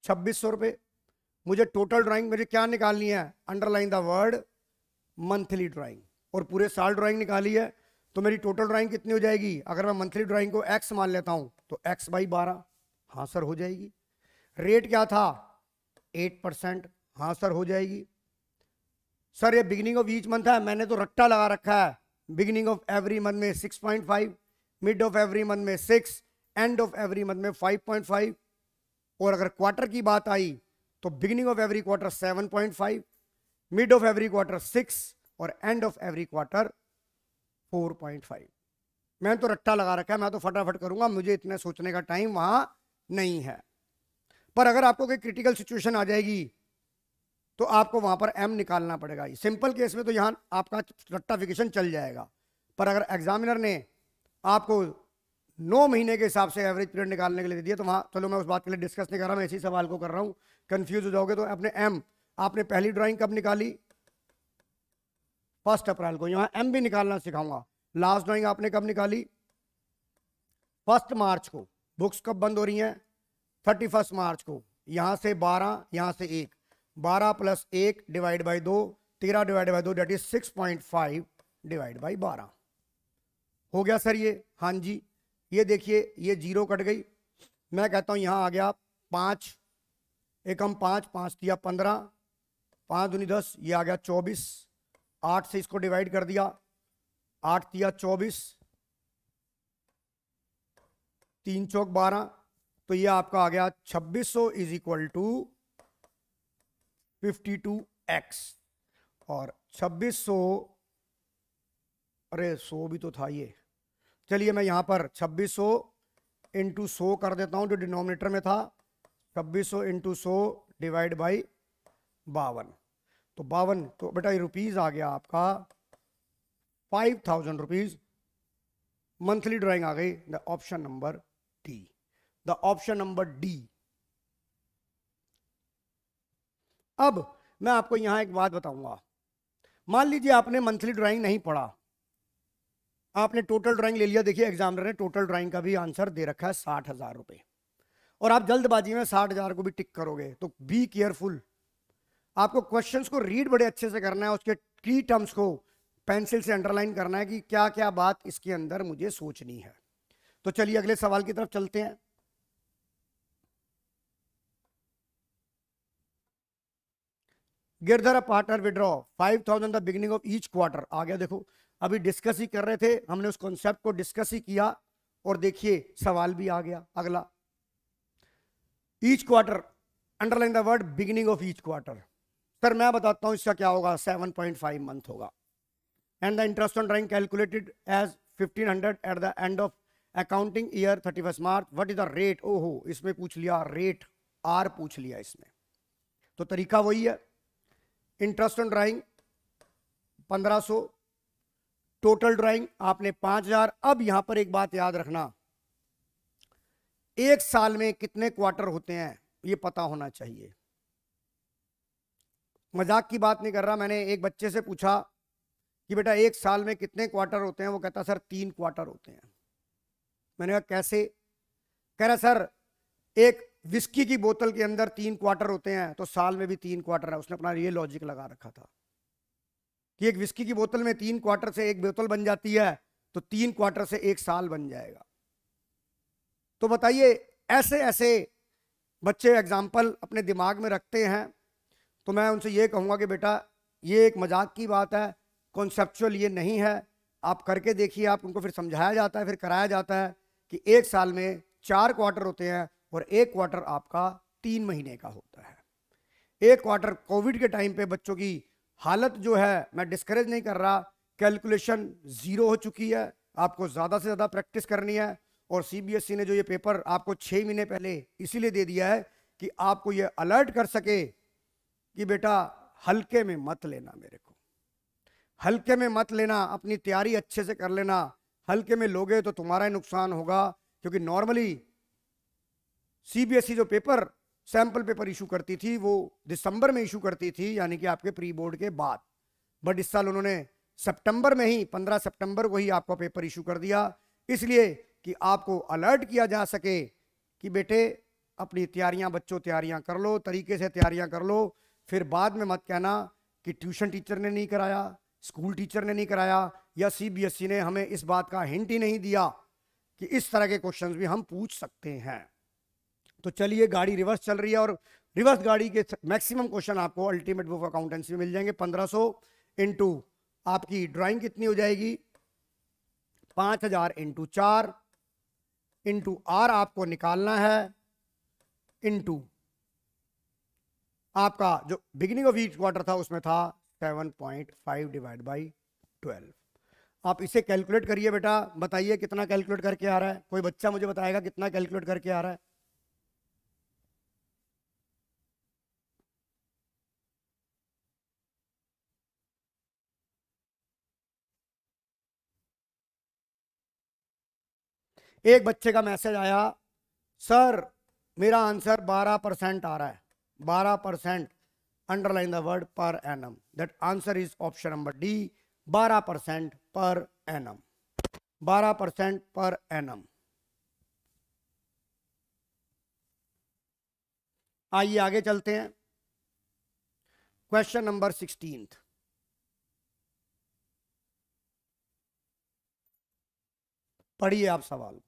2600 रुपए। मुझे टोटल ड्राइंग मुझे क्या निकालनी है? Underline the word monthly drawing, और पूरे साल ड्राइंग निकाली है। तो मेरी टोटल ड्राइंग कितनी हो जाएगी? अगर मैं मंथली ड्राइंग को x मान लेता हूं तो x/12, हाँ सर हो जाएगी। रेट क्या था? 8%, हाँ सर हो जाएगी। सर ये बिगिनिंग ऑफ ईच मंथ है, मैंने तो रट्टा लगा रखा है। बिगिनिंग ऑफ एवरी मंथ में 6.5, मिड ऑफ एवरी मंथ में 6, एंड ऑफ एवरी मंथ में 5.5, और अगर क्वार्टर की बात आई तो beginning of every quarter 7.5, mid of every quarter 6 और एंड ऑफ एवरी क्वार्टर 4.5। मैं तो रट्टा लगा रखा है, मैं तो फटाफट करूंगा, मुझे इतने सोचने का टाइम वहां नहीं है। पर अगर आपको कोई क्रिटिकल सिचुएशन आ जाएगी तो आपको वहां पर m निकालना पड़ेगा। सिंपल केस में तो यहां आपका रट्टाफिकेशन चल जाएगा, पर अगर एग्जामिनर ने आपको 9 महीने के हिसाब से एवरेज पीरियड निकालने के लिए दे दिया तो वहां, चलो मैं उस बात के लिए डिस्कस नहीं कर रहा, मैं इसी सवाल को कर रहा हूं। कंफ्यूज हो जाओगे तो अपने m, आपने पहली ड्राइंग कब निकाली? 1 अप्रैल को, यहां m भी निकालना सिखाऊंगा। लास्ट ड्राइंग आपने कब निकाली? 1 मार्च को। बुक्स कब बंद हो रही हैं? 31 मार्च को। यहां से 12, यहां से 1, 12 + 1 divide by 2, 13 divide by 2 that is 6.5 divide by 12। हो गया सर ये? हाँ जी। ये देखिए ये 0 कट गई, मैं कहता हूं यहां आ गया 5, एकम 5, 5 तिया 15, 5 दूनी 10, ये आ गया 24। 8 से इसको डिवाइड कर दिया, 8 तिया 24, 3 चौक 12, तो ये आपका आ गया 2600 इज इक्वल टू 52x। और 2600, अरे 100 भी तो था ये। चलिए मैं यहां पर 2600 इंटू 100 कर देता हूं जो डिनोमिनेटर में था। 2600 इंटू 100 डिवाइड बाई 52, तो 52, तो बेटा ये रुपीज आ गया आपका 5000 रुपीज। मंथली ड्राइंग आ गई। The option number D, the option number D. अब मैं आपको यहां एक बात बताऊंगा। मान लीजिए आपने मंथली ड्राइंग नहीं पढ़ा, आपने टोटल ड्राइंग ले लिया। देखिए एग्जामिनर ने टोटल ड्राइंग का भी आंसर दे रखा है 60,000 रुपए, और आप जल्दबाजी में 60,000 को भी टिक करोगे, तो बी केयरफुल। आपको क्वेश्चंस को रीड बड़े अच्छे से करना है, उसके की टर्म्स को पेंसिल से अंडरलाइन करना है कि क्या क्या बात इसके अंदर मुझे सोचनी है। तो चलिए अगले सवाल की तरफ चलते हैं। Girdhar a partner withdraw 5000 the beginning of each quarter. आ गया, देखो अभी डिस्कस ही कर रहे थे, हमने उस कॉन्सेप्ट को डिस्कस ही किया, और देखिए सवाल भी आ गया अगला। Each quarter, underline the word beginning of each quarter. Sir मैं बताता हूं इसका क्या होगा, 7.5 मंथ होगा। And the interest on drawing calculated as 1500 at the end of accounting year 31 March. What is the rate? ओहो, इसमें पूछ लिया रेट, आर पूछ लिया इसमें। तो तरीका वही है, interest on drawing 1500, total drawing आपने 5000। अब यहां पर एक बात याद रखना, एक साल में कितने क्वार्टर होते हैं ये पता होना चाहिए। मजाक की बात नहीं कर रहा। मैंने एक बच्चे से पूछा कि बेटा एक साल में कितने क्वार्टर होते हैं, वो कहता सर 3 क्वार्टर होते हैं। मैंने कहा कैसे? कह रहा सर एक विस्की की बोतल के अंदर 3 क्वार्टर होते हैं तो साल में भी 3 क्वार्टर है। उसने अपना ये लॉजिक लगा रखा था कि एक विस्की की बोतल में 3 क्वार्टर से एक बोतल बन जाती है तो 3 क्वार्टर से एक साल बन जाएगा। तो बताइए, ऐसे ऐसे बच्चे एग्जाम्पल अपने दिमाग में रखते हैं। तो मैं उनसे ये कहूँगा कि बेटा ये एक मजाक की बात है, कॉन्सेप्चुअल ये नहीं है, आप करके देखिए। आप उनको फिर समझाया जाता है, फिर कराया जाता है कि एक साल में 4 क्वार्टर होते हैं और एक क्वार्टर आपका 3 महीने का होता है। एक क्वार्टर कोविड के टाइम पे बच्चों की हालत जो है, मैं डिस्करेज नहीं कर रहा, कैलकुलेशन 0 हो चुकी है। आपको ज़्यादा से ज़्यादा प्रैक्टिस करनी है। और सीबीएसई ने जो ये पेपर आपको 6 महीने पहले इसीलिए दे दिया है कि आपको ये अलर्ट कर सके कि बेटा हल्के में मत लेना, मेरे को हल्के में मत लेना, अपनी तैयारी अच्छे से कर लेना। हल्के में लोगे तो तुम्हारा ही नुकसान होगा, क्योंकि नॉर्मली सीबीएसई जो पेपर सैंपल पेपर इशू करती थी वो दिसंबर में इशू करती थी, यानी कि आपके प्री बोर्ड के बाद। बट इस साल उन्होंने सितंबर में ही 15 सितंबर को ही आपका पेपर इशू कर दिया, इसलिए कि आपको अलर्ट किया जा सके कि बेटे अपनी तैयारियां, बच्चों तैयारियां कर लो, तरीके से तैयारियां कर लो। फिर बाद में मत कहना कि ट्यूशन टीचर ने नहीं कराया, स्कूल टीचर ने नहीं कराया, या सीबीएसई ने हमें इस बात का हिंट ही नहीं दिया कि इस तरह के क्वेश्चंस भी हम पूछ सकते हैं। तो चलिए, गाड़ी रिवर्स चल रही है और रिवर्स गाड़ी के मैक्सिमम क्वेश्चन आपको अल्टीमेट बुक अकाउंटेंसी में मिल जाएंगे। 1500 इंटू आपकी ड्राइंग कितनी हो जाएगी, 5000 इंटू 4 इंटू आर आपको निकालना है, इंटू आपका जो बिगिनिंग ऑफ ईच क्वार्टर था उसमें था 7.5 डिवाइड बाई 12। आप इसे कैलकुलेट करिए बेटा, बताइए कितना कैलकुलेट करके आ रहा है। कोई बच्चा मुझे बताएगा कितना कैलकुलेट करके आ रहा है? एक बच्चे का मैसेज आया, सर मेरा आंसर 12% आ रहा है, 12%, underline the word per annum, that answer is option number D, 12% per annum, 12% per annum. आइए आगे चलते हैं। क्वेश्चन नंबर 16, पढ़िए आप सवाल को।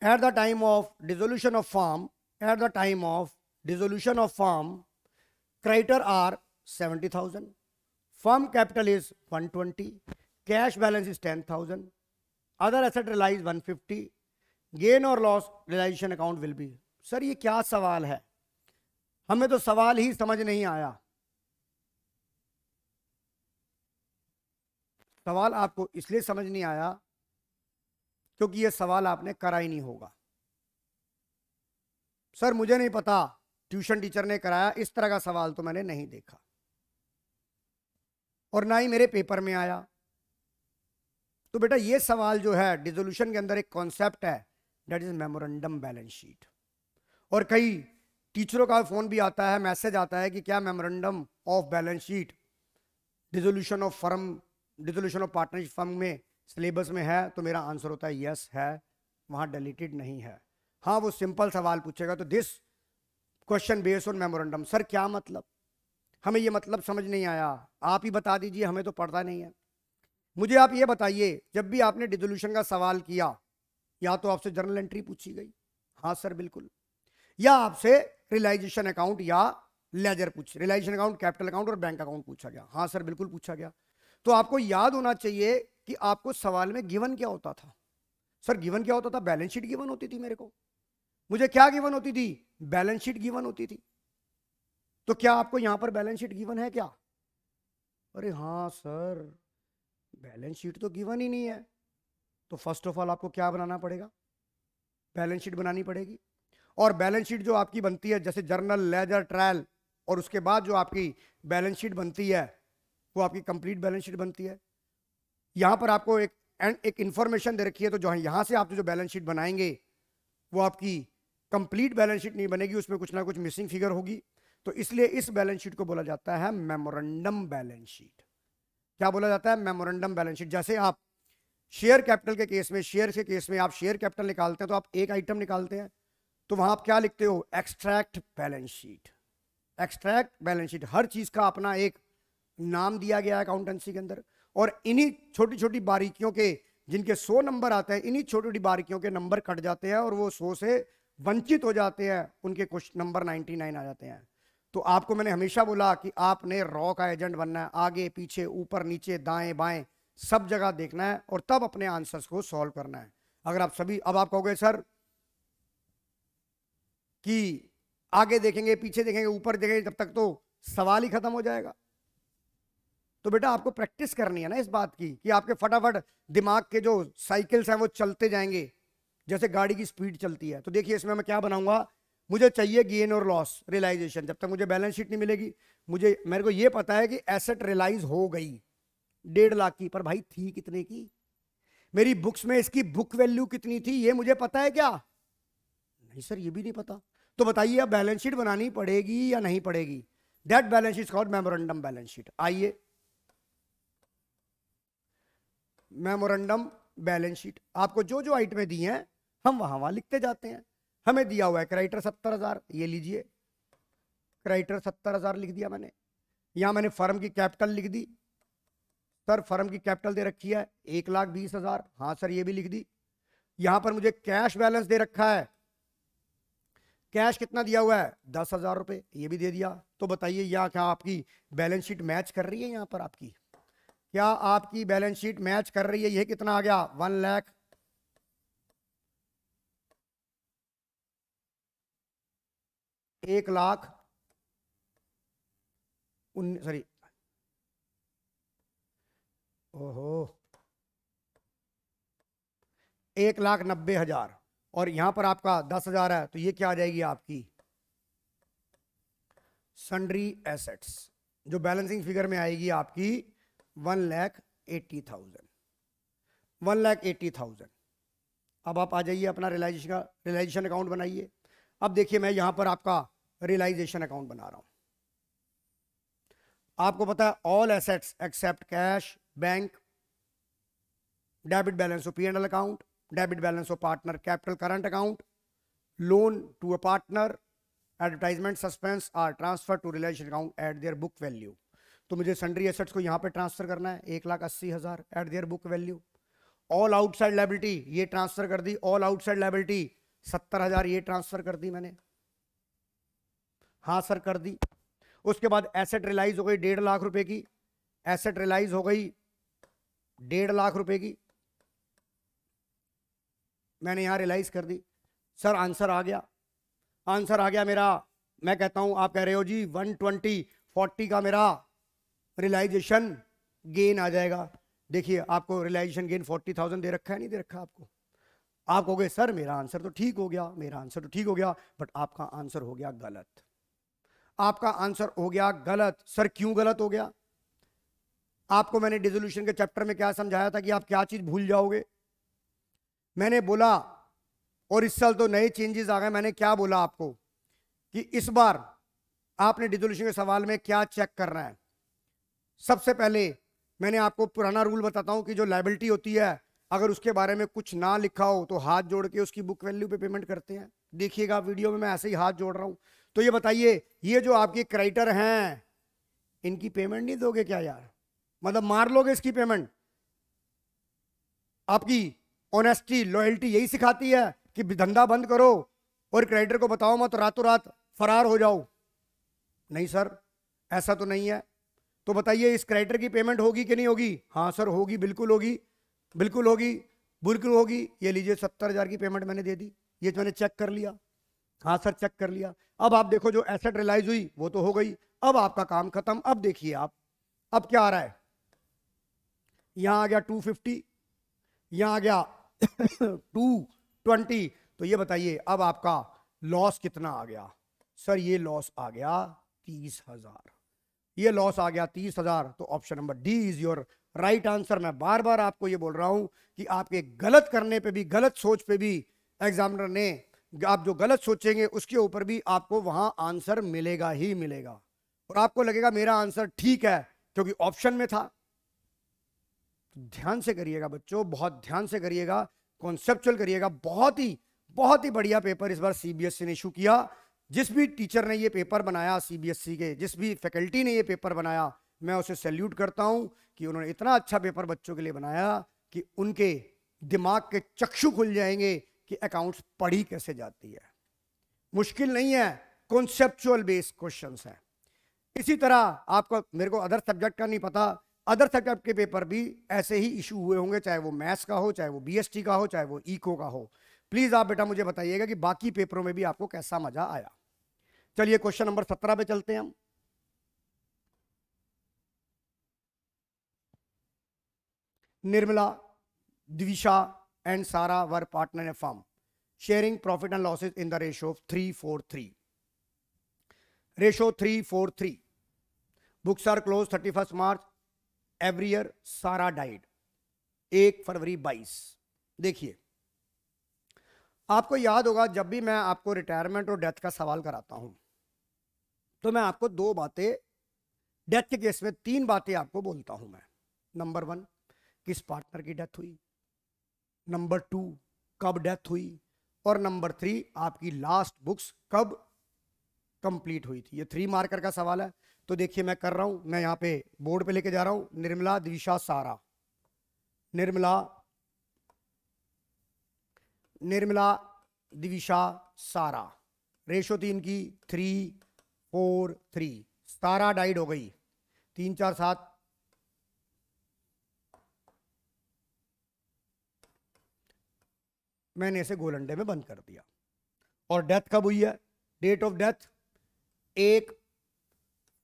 At the time of dissolution of firm, at the time of dissolution of firm, creditor are 70,000, firm capital is 120, cash balance is 10,000, other asset realized 150, gain or loss realization account will be। Sir ये क्या सवाल है? हमें तो सवाल ही समझ नहीं आया। सवाल आपको इसलिए समझ नहीं आया क्योंकि ये सवाल आपने करा ही नहीं होगा। सर मुझे नहीं पता, ट्यूशन टीचर ने कराया, इस तरह का सवाल तो मैंने नहीं देखा और ना ही मेरे पेपर में आया। तो बेटा ये सवाल जो है, डिसोल्यूशन के अंदर एक कॉन्सेप्ट है, that is memorandum balance sheet. और कई टीचरों का फोन भी आता है, मैसेज आता है कि क्या memorandum of balance sheet dissolution of firm, dissolution of partnership firm में सिलेबस में है? तो मेरा आंसर होता है यस है, वहां डिलीटेड नहीं है। हाँ वो सिंपल सवाल पूछेगा तो this question based on memorandum. Sir क्या मतलब? हमें ये मतलब समझ नहीं आया, आप ही बता दीजिए, हमें तो पढ़ता नहीं है। मुझे आप ये बताइए, जब भी आपने डिसोल्यूशन का सवाल किया, या तो आपसे जर्नल एंट्री पूछी गई, हाँ सर बिल्कुल, या आपसे रियलाइजेशन अकाउंट या लेजर पूछ, रियलाइजेशन अकाउंट, कैपिटल अकाउंट और बैंक अकाउंट पूछा गया, हाँ सर बिल्कुल पूछा गया। तो आपको याद होना चाहिए कि आपको सवाल में गिवन क्या होता था। सर गिवन क्या होता था? बैलेंस शीट गिवन होती थी मेरे को। मुझे क्या गिवन होती थी? बैलेंस शीट गिवन होती थी। तो क्या आपको यहां पर बैलेंस शीट गिवन है क्या? अरे हाँ सर बैलेंस शीट तो गिवन ही नहीं है। तो फर्स्ट ऑफ ऑल आपको क्या बनाना पड़ेगा? बैलेंस शीट बनानी पड़ेगी। और बैलेंस शीट जो आपकी बनती है, जैसे जर्नल, लेजर, ट्रायल, और उसके बाद जो आपकी बैलेंस शीट बनती है वो आपकी कंप्लीट बैलेंस शीट बनती है। यहां पर आपको एक इंफॉर्मेशन दे रखी है, तो जो यहां से आप जो बैलेंस शीट बनाएंगे वो आपकी कंप्लीट बैलेंस शीट नहीं बनेगी, उसमें कुछ ना कुछ मिसिंग फिगर होगी। तो इसलिए इस बैलेंस शीट को बोला जाता है मेमोरेंडम बैलेंस शीट। क्या बोला जाता है? Memorandum balance sheet. जैसे आप शेयर कैपिटल के केस में, शेयर के केस में आप शेयर कैपिटल निकालते हैं तो आप एक आइटम निकालते हैं, तो वहां आप क्या लिखते हो, extract balance sheet. Extract balance sheet, हर चीज का अपना एक नाम दिया गया है अकाउंटेंसी के अंदर, और इन्हीं छोटी छोटी बारीकियों के, जिनके 100 नंबर आते हैं, इन्हीं छोटी छोटी बारीकियों के नंबर कट जाते हैं और वो 100 से वंचित हो जाते हैं, उनके कुछ नंबर 99 आ जाते हैं। तो आपको मैंने हमेशा बोला कि आपने रॉ का एजेंट बनना है, आगे पीछे ऊपर नीचे दाएं बाएं सब जगह देखना है और तब अपने आंसर्स को सॉल्व करना है। अगर आप सभी, अब आप कहोगे सर कि आगे देखेंगे पीछे देखेंगे ऊपर देखेंगे जब तक तो सवाल ही खत्म हो जाएगा। तो बेटा आपको प्रैक्टिस करनी है ना इस बात की कि आपके फटाफट दिमाग के जो साइकिल्स हैं वो चलते जाएंगे जैसे गाड़ी की स्पीड चलती है। तो देखिए इसमें मैं क्या बनाऊंगा, मुझे चाहिए गेन और लॉस रियलाइजेशन। जब तक मुझे बैलेंस शीट नहीं मिलेगी, मेरे को ये पता है कि एसेट रियलाइज हो गई 1.5 लाख की, पर भाई थी कितने की, मेरी बुक्स में इसकी बुक वैल्यू कितनी थी, ये मुझे पता है क्या? नहीं सर ये भी नहीं पता। तो बताइए अब बैलेंस शीट बनानी पड़ेगी या नहीं पड़ेगी? That balance sheet called memorandum balance sheet. आइए मेमोरेंडम बैलेंस शीट, आपको जो जो आइटमें दी हैं हम वहां लिखते जाते हैं। हमें दिया हुआ है क्रेडिटर 70,000, ये लीजिए क्रेडिटर 70,000 लिख दिया मैंने। यहां मैंने फर्म की कैपिटल लिख दी, सर फर्म की कैपिटल दे रखी है 1,20,000, हाँ सर ये भी लिख दी। यहां पर मुझे कैश बैलेंस दे रखा है, कैश कितना दिया हुआ है 10,000 रुपए, ये भी दे दिया। तो बताइए यहां क्या आपकी बैलेंस शीट मैच कर रही है? यहां पर आपकी क्या आपकी बैलेंस शीट मैच कर रही है? ये कितना आ गया 1 लाख, 1 लाख सॉरी ओहो 1,90,000 और यहां पर आपका 10,000 है, तो ये क्या आ जाएगी आपकी सन्ड्री एसेट्स, जो बैलेंसिंग फिगर में आएगी आपकी 1,80,000, 1,80,000। अब आप आ जाइए अपना रियलाइजेशन अकाउंट बनाइए। अब देखिए मैं यहां पर आपका रियलाइजेशन अकाउंट बना रहा हूं। आपको पता है all assets except cash, bank, debit balance of P&L account, debit balance of partner capital current account, loan to a partner, advertisement suspense are transfer to realisation account at their book value. तो मुझे sundry assets को यहां पे transfer करना है 1,80,000 eight their book value. All outside liability ये transfer कर दी, all outside liability 70,000 ये ट्रांसफर कर दी मैंने, हाँ सर कर दी। उसके बाद एसेट रियलाइज हो गई 1.5 लाख रुपए की, एसेट रियलाइज हो गई 1.5 लाख रुपए की, मैंने यहां रियलाइज कर दी। सर आंसर आ गया, आंसर आ गया मेरा। मैं कहता हूं आप कह रहे हो जी 120/40 का मेरा रियलाइजेशन गेन आ जाएगा। देखिए आपको रियलाइजेशन गेन 40,000 दे रखा है, नहीं दे रखा आपको? आप कहोगे सर मेरा आंसर तो ठीक हो गया, मेरा आंसर तो ठीक हो गया, बट आपका आंसर हो गया गलत। आपका आंसर हो गया गलत। सर क्यों गलत हो गया? आपको मैंने डिसोल्यूशन के चैप्टर में क्या समझाया था कि आप क्या चीज भूल जाओगे? मैंने बोला, और इस साल तो नए चेंजेस आ गए, मैंने क्या बोला आपको कि इस बार आपने डिसोल्यूशन के सवाल में क्या चेक करना है। सबसे पहले मैंने आपको पुराना रूल बताता हूं कि जो लायबिलिटी होती है अगर उसके बारे में कुछ ना लिखा हो तो हाथ जोड़ के उसकी बुक वैल्यू पे पेमेंट करते हैं। देखिएगा वीडियो में मैं ऐसे ही हाथ जोड़ रहा हूं। तो ये बताइए ये जो आपके क्रेडिटर हैं इनकी पेमेंट नहीं दोगे क्या यार? मतलब मार लोगे इसकी पेमेंट? आपकी ऑनेस्टी लॉयल्टी यही सिखाती है कि धंधा बंद करो और क्रेडिटर को बताओ मत, रातों रात फरार हो जाओ? नहीं सर ऐसा तो नहीं है। तो बताइए इस क्रेडिटर की पेमेंट होगी कि नहीं होगी? हाँ सर होगी, बिल्कुल होगी, बिल्कुल होगी, बिल्कुल होगी। ये लीजिए 70,000 की पेमेंट मैंने दे दी, ये मैंने चेक कर लिया, हाँ सर चेक कर लिया। अब आप देखो जो एसेट रियलाइज हुई वो तो हो गई, अब आपका काम खत्म। अब देखिए आप, अब क्या आ रहा है, यहां आ गया 250, यहां आ गया 220। तो ये बताइए अब आपका लॉस कितना आ गया? सर ये लॉस आ गया 30,000, ये लॉस आ गया 30,000। तो option number D is your right answer. मैं बार बार आपको ये बोल रहा हूं कि आपके गलत करने पे भी, गलत सोच पे भी एग्जामिनर ने, आप जो गलत सोचेंगे उसके ऊपर भी आपको वहां आंसर मिलेगा ही मिलेगा, और आपको लगेगा मेरा आंसर ठीक है क्योंकि ऑप्शन में था। तो ध्यान से करिएगा बच्चों, बहुत ध्यान से करिएगा, कॉन्सेप्चुअल करिएगा। बहुत ही बढ़िया पेपर इस बार सीबीएसई ने इशू किया। जिस भी टीचर ने ये पेपर बनाया सीबीएसई के, जिस भी फैकल्टी ने ये पेपर बनाया, मैं उसे सैल्यूट करता हूं कि उन्होंने इतना अच्छा पेपर बच्चों के लिए बनाया कि उनके दिमाग के चक्षु खुल जाएंगे कि अकाउंट्स पढ़ी कैसे जाती है। मुश्किल नहीं है, कॉन्सेप्चुअल बेस्ड क्वेश्चंस हैं। इसी तरह आपको, मेरे को अदर सब्जेक्ट का नहीं पता, अदर सब्जेक्ट के पेपर भी ऐसे ही इशू हुए होंगे, चाहे वो मैथ्स का हो, चाहे वो बीएसटी का हो, चाहे वो इको का हो। प्लीज आप बेटा मुझे बताइएगा कि बाकी पेपरों में भी आपको कैसा मजा आया। चलिए क्वेश्चन नंबर 17 पे चलते हैं हम। Nirmala, Dvisha and Sara were partner in a firm sharing profit and losses in the ratio of 3:4:3. Ratio 3:4:3. Books are closed 31st March. Every year Sarah died. 1 फरवरी 22। देखिए, आपको याद होगा जब भी मैं आपको रिटायरमेंट और डेथ का सवाल कराता हूं तो मैं आपको दो बातें, डेथ के केस में 3 बातें आपको बोलता हूं मैं। नंबर 1, किस पार्टनर की डेथ हुई, नंबर 2, कब डेथ हुई, और नंबर 3, आपकी लास्ट बुक्स कब कंप्लीट हुई थी। ये 3 मार्कर का सवाल है। तो देखिए मैं कर रहा हूं, मैं यहां पे बोर्ड पे लेके जा रहा हूं। निर्मला, द्विशा, सारा। निर्मला, द्विशा, सारा। रेशो 3 की 3:4:3। सारा डाइड हो गई 3 4 7। मैंने इसे गोलंडे में बंद कर दिया। और डेथ कब हुई है? डेट ऑफ डेथ 1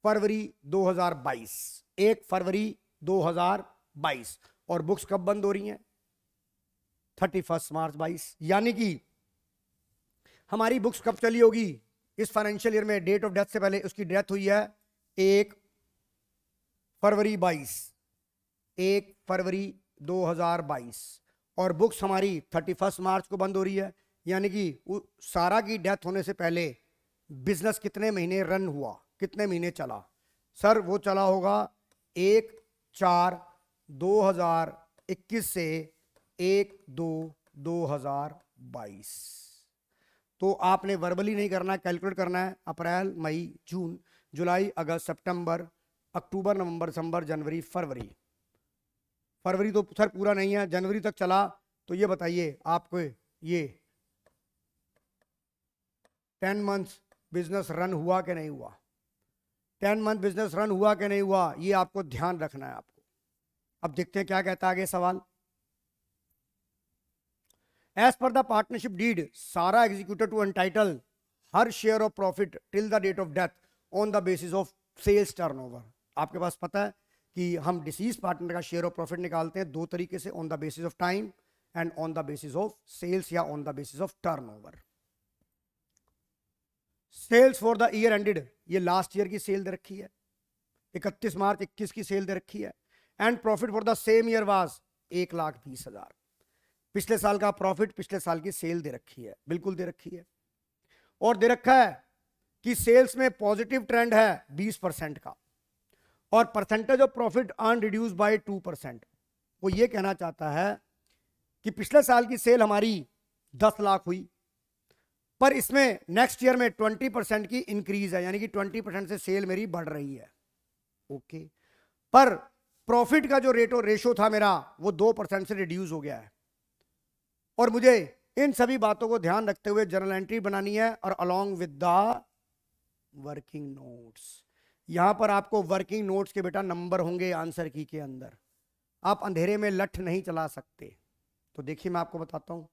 फरवरी 2022। 1 फरवरी 2022। और बुक्स कब बंद हो रही हैं? 31 मार्च 22। यानी कि हमारी बुक्स कब चली होगी इस फाइनेंशियल ईयर में? डेट ऑफ डेथ से पहले उसकी डेथ हुई है 1 फरवरी 22। 1 फरवरी 2022। और बुक्स हमारी 31 मार्च को बंद हो रही है। यानी कि सारा की डेथ होने से पहले बिजनेस कितने महीने रन हुआ, कितने महीने चला? सर वो चला होगा 1/4/2021 से 1/2/2022। तो आपने वर्बली नहीं करना, कैलकुलेट करना है। अप्रैल, मई, जून, जुलाई, अगस्त, सितंबर, अक्टूबर, नवंबर, दिसंबर, जनवरी, फरवरी। फरवरी तो सर पूरा नहीं है, जनवरी तक चला। तो ये बताइए आपको, ये 10 मंथ्स बिजनेस रन हुआ कि नहीं हुआ? 10 मंथ बिजनेस रन हुआ कि नहीं हुआ, ये आपको ध्यान रखना है आपको। अब देखते हैं क्या कहता है आगे सवाल। As per the partnership deed, Sara executed to entitle her share of profit till the date of death on the basis of sales turnover. आपके पास पता है कि हम डिसीज पार्टनर का शेयर ऑफ प्रॉफिट निकालते हैं 2 तरीके से, on the basis of time and on the basis of sales या on the basis of turnover. Sales for the year ended, ये लास्ट ईयर की सेल दे रखी है, 31 मार्च 21 की सेल दे रखी है। And profit for the same year was 1,20,000। पिछले साल का प्रॉफिट पिछले साल की सेल दे रखी है, बिल्कुल दे रखी है। और दे रखा है कि सेल्स में पॉजिटिव ट्रेंड है 20% का, और percentage of profit earn reduce by 2%। वो ये कहना चाहता है कि पिछले साल की सेल हमारी 10 लाख हुई, पर इसमें नेक्स्ट ईयर में 20% की इंक्रीज है, यानी कि 20% से सेल मेरी बढ़ रही है। ओके, पर प्रॉफिट का जो रेशो था मेरा वो 2% से रिड्यूस हो गया है। और मुझे इन सभी बातों को ध्यान रखते हुए जर्नल एंट्री बनानी है, और along with the working notes. यहां पर आपको वर्किंग नोट्स के बेटा नंबर होंगे आंसर की के अंदर। आप अंधेरे में लठ नहीं चला सकते। तो देखिए मैं आपको बताता हूं।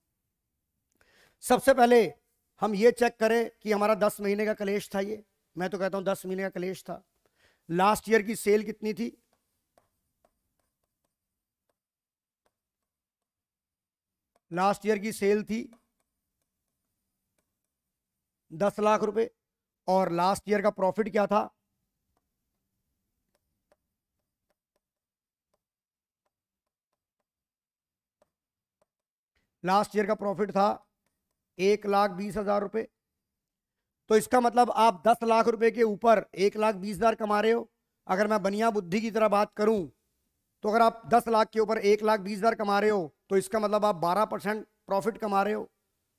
सबसे पहले हम ये चेक करें कि हमारा 10 महीने का कलेश था। ये मैं तो कहता हूं 10 महीने का कलेश था। लास्ट ईयर की सेल कितनी थी? लास्ट ईयर की सेल थी 10 लाख रुपए, और लास्ट ईयर का प्रॉफिट क्या था? लास्ट ईयर का प्रॉफिट था 1,20,000 रुपए। तो इसका मतलब आप 10 लाख रुपए के ऊपर 1,20,000 कमा रहे हो। अगर मैं बनिया बुद्धि की तरह बात करूं तो अगर आप 10 लाख के ऊपर 1,20,000 कमा रहे हो तो इसका मतलब आप 12% प्रॉफिट कमा रहे हो।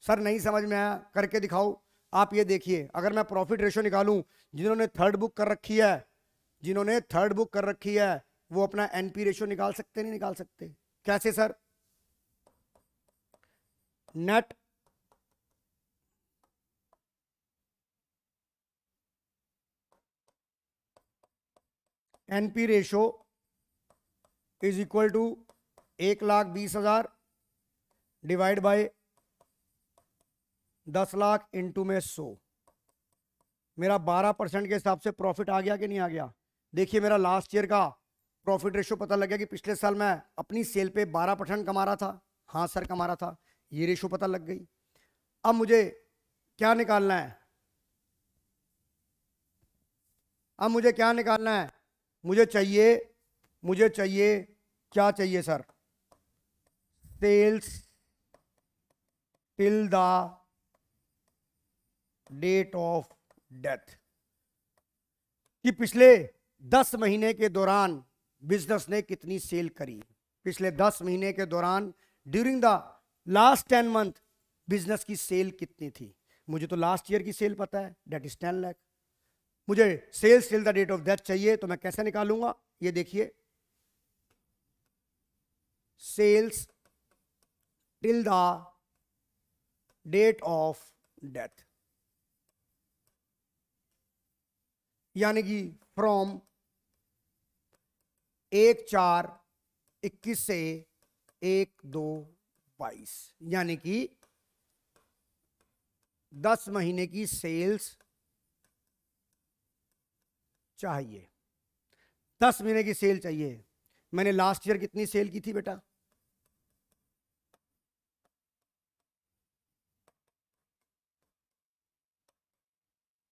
सर नहीं समझ में आया, करके दिखाओ। आप ये देखिए, अगर मैं प्रॉफिट रेशो निकालूं, जिन्होंने थर्ड बुक कर रखी है, जिन्होंने थर्ड बुक कर रखी है वो अपना एनपी रेशो निकाल सकते नहीं निकाल सकते? कैसे sir? Net NP ratio is equal to 1,20,000 divide by 10 lakh into में 100। मेरा 12% के हिसाब से प्रॉफिट आ गया कि नहीं आ गया? देखिए मेरा लास्ट ईयर का प्रॉफिट रेशो पता लग गया कि पिछले साल मैं अपनी सेल पे 12% कमा रहा था। हाँ सर कमा रहा था, ये रेशो पता लग गई। अब मुझे क्या निकालना है? अब मुझे क्या निकालना है? मुझे चाहिए क्या चाहिए sir? Sales till the date of death, कि पिछले 10 महीने के दौरान बिजनेस ने कितनी सेल करी। पिछले 10 महीने के दौरान during the last 10 month business की सेल कितनी थी। मुझे तो लास्ट ईयर की सेल पता है, डेट इज 10 लाख। मुझे sales till the date of death चाहिए, तो मैं कैसे निकालूंगा? ये देखिए, sales till the date of death, यानी कि फ्रॉम 1/4/21 से 1/2/22, यानी कि 10 महीने की सेल्स चाहिए। 10 महीने की सेल चाहिए। मैंने लास्ट ईयर कितनी सेल की थी बेटा?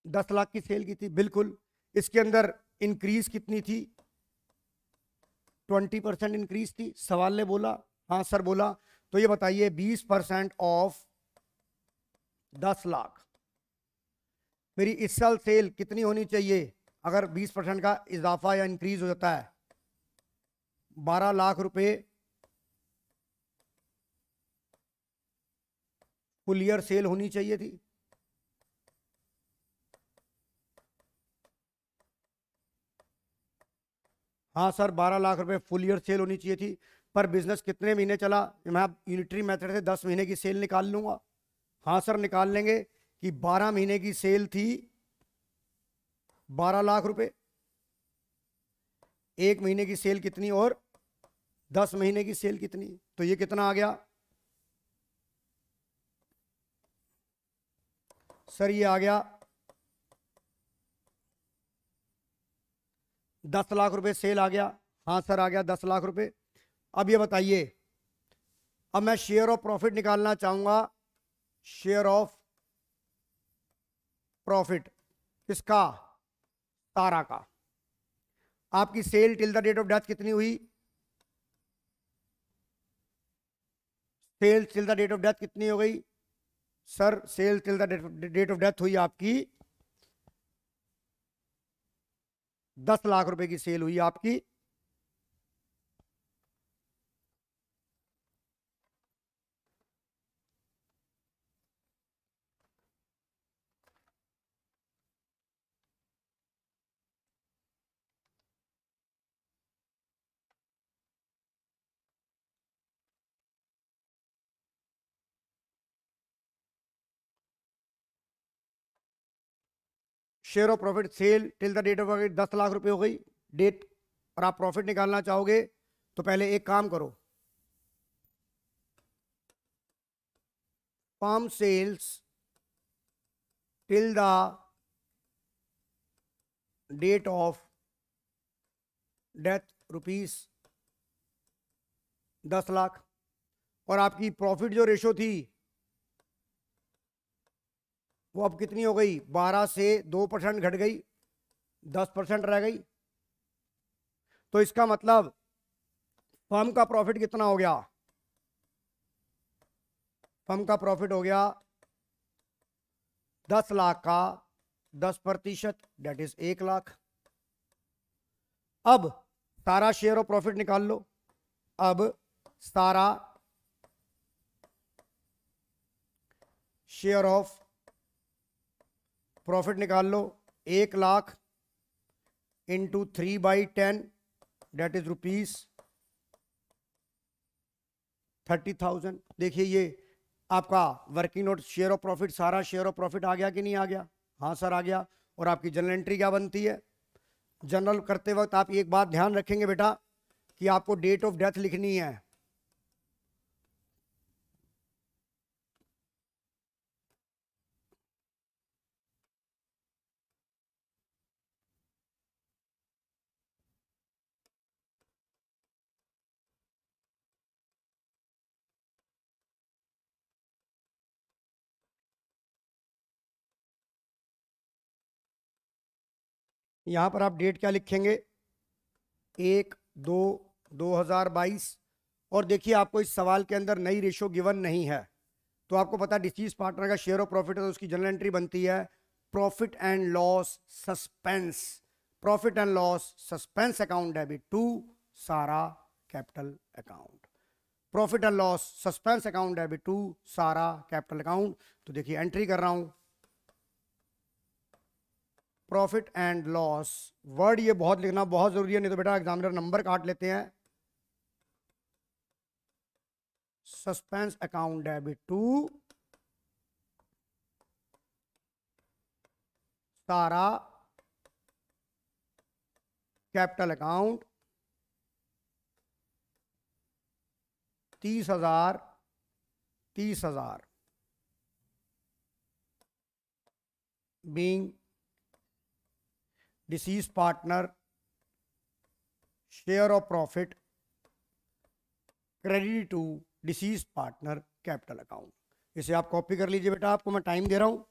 दस लाख की सेल की थी, बिल्कुल। इसके अंदर इंक्रीज कितनी थी? 20% इंक्रीज थी। सवाल ने बोला, हाँ सर बोला। तो ये बताइए 20% ऑफ 10 लाख, मेरी इस साल सेल कितनी होनी चाहिए? अगर 20% का इजाफा या इंक्रीज हो जाता है, 12 लाख रुपए फुल ईयर सेल होनी चाहिए थी। हाँ सर 12 लाख रुपए फुल ईयर सेल होनी चाहिए थी। पर बिजनेस कितने महीने चला? मैं यूनिटरी मेथड से 10 महीने की सेल निकाल लूंगा। हाँ सर निकाल लेंगे कि 12 महीने की सेल थी 12 लाख रुपए। एक महीने की सेल कितनी और 10 महीने की सेल कितनी? तो ये कितना आ गया सर? ये आ गया 10 लाख रुपए सेल आ गया। हाँ सर आ गया 10 लाख रुपए। अब ये बताइए, अब मैं शेयर ऑफ प्रॉफिट निकालना चाहूंगा। शेयर ऑफ प्रॉफिट किसका? तारा का। आपकी sale till the date of death कितनी हुई? Sale till the date of death कितनी हो गई sir? Sale till the date of death हुई आपकी 10 लाख रुपए की सेल हुई आपकी। Share of profit sale till the date of 10 lakh रुपए हो गई डेट, और आप प्रॉफिट निकालना चाहोगे तो पहले एक काम करो, firm sales till the date of death ₹10 lakh, और आपकी प्रॉफिट जो रेशो थी वो अब कितनी हो गई? 12 से 2% घट गई, 10% रह गई। तो इसका मतलब फर्म का प्रॉफिट कितना हो गया? फर्म का प्रॉफिट हो गया 10 लाख का 10%, डेट इज 1 लाख। अब सारा शेयर ऑफ प्रॉफिट निकाल लो। अब सारा शेयर ऑफ प्रॉफिट निकाल लो। 1,00,000 इंटू 3/10 डेट इज ₹30,000। देखिए ये आपका working note share of profit, सारा शेयर ऑफ प्रॉफिट आ गया कि नहीं आ गया? हाँ सर आ गया। और आपकी जनरल एंट्री क्या बनती है? जनरल करते वक्त आप एक बात ध्यान रखेंगे बेटा कि आपको डेट ऑफ डेथ लिखनी है। यहां पर आप डेट क्या लिखेंगे? 1/2/2022। और देखिए आपको इस सवाल के अंदर नई रेशो गिवन नहीं है, तो आपको पता डिसीज पार्टनर का शेयर ऑफ प्रॉफिट है तो उसकी जनरल एंट्री बनती है profit and loss suspense. Profit and loss suspense account debit to Sara capital account. Profit and loss suspense account debit to Sara capital account. तो देखिए एंट्री कर रहा हूं प्रॉफिट एंड लॉस। वर्ड ये बहुत लिखना बहुत जरूरी है, नहीं तो बेटा एग्जामिनर नंबर काट लेते हैं। Suspense account debit to Sara capital account 30,000 30,000 being deceased partner share of profit credit to deceased partner capital account। इसे आप कॉपी कर लीजिए बेटा, आपको मैं टाइम दे रहा हूं।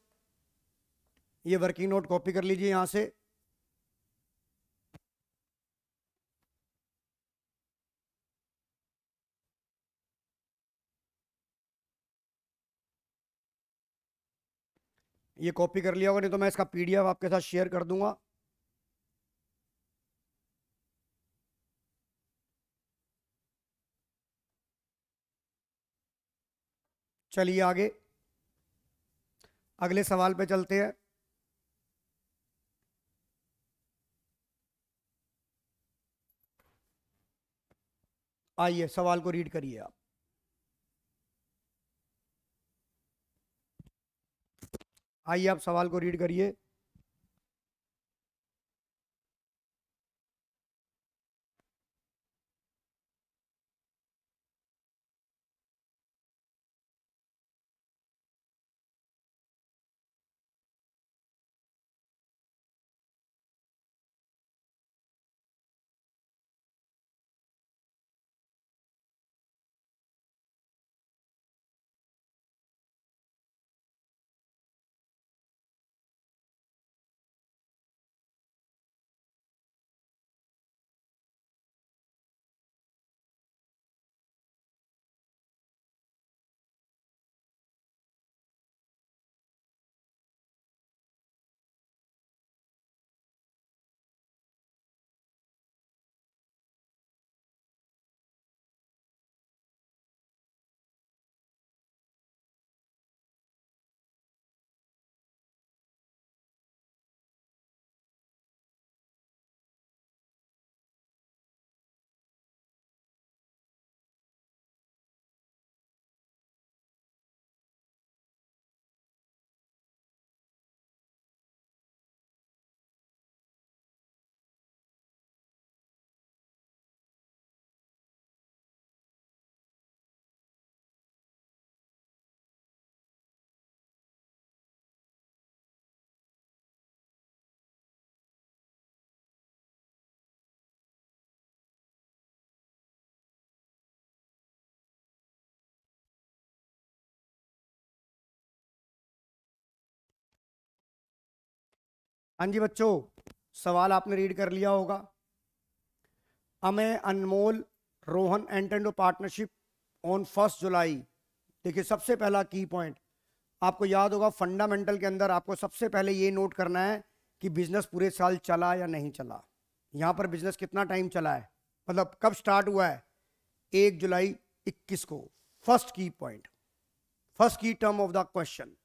ये वर्किंग नोट कॉपी कर लीजिए यहां से। ये कॉपी कर लिया होगा, नहीं तो मैं इसका पीडीएफ आपके साथ शेयर कर दूंगा। चलिए आगे अगले सवाल पे चलते हैं। आइए सवाल को रीड करिए आप। आइए आप सवाल को रीड करिए। हाँ जी बच्चों, सवाल आपने रीड कर लिया होगा। अमय अनमोल रोहन एंटर पार्टनरशिप ऑन 1 जुलाई। देखिए सबसे पहला की पॉइंट आपको याद होगा, फंडामेंटल के अंदर आपको सबसे पहले ये नोट करना है कि बिजनेस पूरे साल चला या नहीं चला। यहां पर बिजनेस कितना टाइम चला है? मतलब कब स्टार्ट हुआ है, 1 जुलाई 21 को। फर्स्ट की पॉइंट, फर्स्ट की term of the question,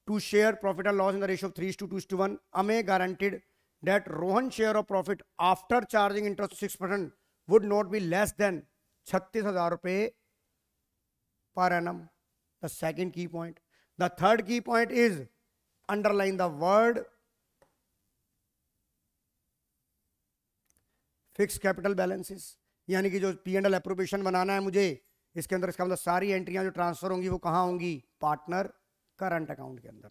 to share profit and loss in the ratio of 3:2:1, Amay guaranteed that Rohan share of profit after charging interest 6% would not be less than 36,000 रुपए per annum. The second key point. The third key point is underline the word fixed capital balances, यानी कि जो P&L appropriation बनाना है मुझे, इसके अंदर इसका मतलब सारी एंट्रियां जो ट्रांसफर होंगी वो कहां होंगी, पार्टनर करंट अकाउंट के अंदर।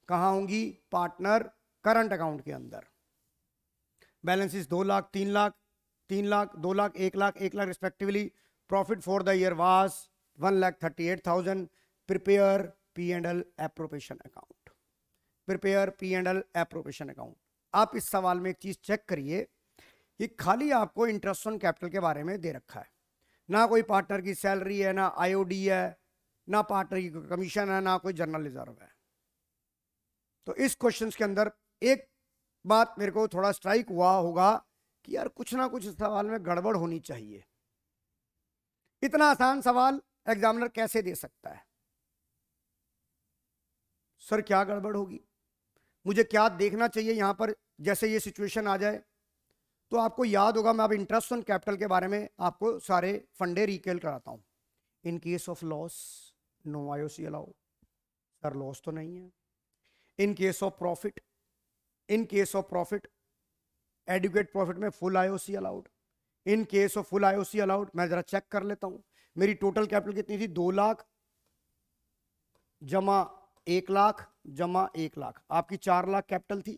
कहां होंगी, पार्टनर करंट अकाउंट के अंदर। Balances 2 lakh, 3 lakh, 3 lakh, 2 lakh, 1 lakh, 1 lakh respectively. Profit for the year was 1,38,000। Prepare P&L appropriation account, prepare P&L appropriation account. आप इस सवाल में एक चीज चेक करिए कि खाली आपको इंटरेस्ट ऑन कैपिटल के बारे में दे रखा है, ना कोई पार्टनर की सैलरी है, ना IOD है, ना पार्टनर की कमीशन है, ना कोई जनरल रिजर्व है। तो इस क्वेश्चन के अंदर एक बात मेरे को थोड़ा स्ट्राइक हुआ होगा कि यार कुछ ना कुछ सवाल में गड़बड़ होनी चाहिए। इतना आसान सवाल एग्जामिनर कैसे दे सकता है? सर क्या गड़बड़ होगी, मुझे क्या देखना चाहिए यहां पर जैसे ये सिचुएशन आ जाए? तो आपको याद होगा, मैं अब इंटरेस्ट ऑन कैपिटल के बारे में आपको सारे फंडे रिकैल कराता हूं। In case of loss no IOC allow, sir loss तो नहीं है। In case of profit, in case of profit adequate profit में full IOC allowed. In case of full IOC allowed, मैं जरा चेक कर लेता हूं मेरी टोटल कैपिटल कितनी थी, 2 लाख जमा 1 लाख जमा 1 लाख, आपकी 4 लाख कैपिटल थी।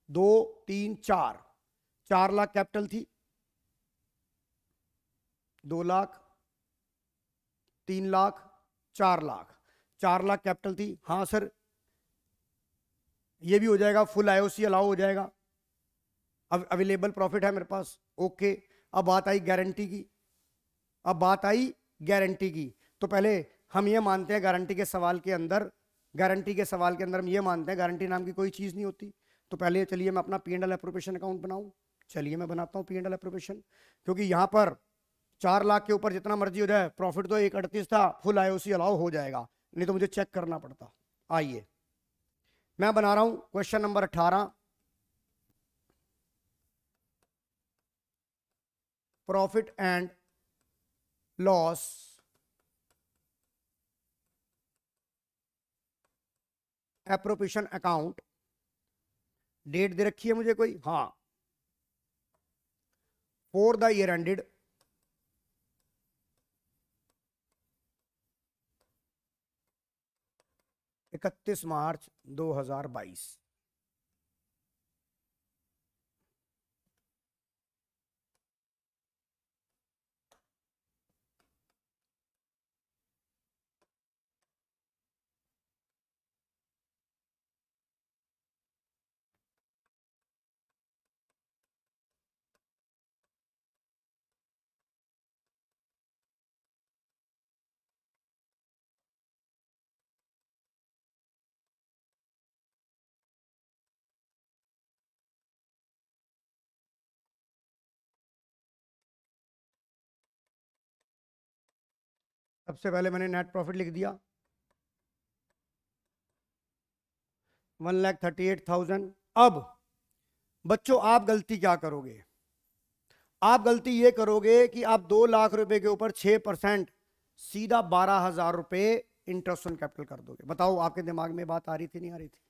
2 3 4, 4 लाख कैपिटल थी। 2 लाख, 3 लाख, 4 लाख, 4 लाख कैपिटल थी। हाँ सर ये भी हो जाएगा, फुल IOC अलाउ हो जाएगा। अब अवेलेबल प्रॉफिट है मेरे पास, ओके। अब बात आई गारंटी की, अब बात आई गारंटी की। तो पहले हम ये मानते हैं गारंटी के सवाल के अंदर, गारंटी के सवाल के अंदर हम ये मानते हैं गारंटी नाम की कोई चीज नहीं होती। तो पहले चलिए मैं अपना P&L एप्रोप्रिएशन अकाउंट बनाऊं। चलिए मैं बनाता हूं P&L एप्रोप्रिएशन, क्योंकि यहां पर 4 लाख के ऊपर जितना मर्जी हो जाए, प्रॉफिट तो 138 था, फुल IOC अलाउ हो जाएगा, नहीं तो मुझे चेक करना पड़ता। आइए मैं बना रहा हूं question number 18, profit and loss appropriation account. Date दे रखी है मुझे कोई, हाँ, for the year ended 31 March 2022। सबसे पहले मैंने नेट प्रॉफिट लिख दिया 1,38,000। अब बच्चों आप गलती क्या करोगे, आप गलती ये करोगे कि आप 2 लाख रुपए के ऊपर 6% सीधा 12,000 रुपए इंटरेस्ट ऑन कैपिटल कर दोगे। बताओ आपके दिमाग में बात आ रही थी नहीं आ रही थी?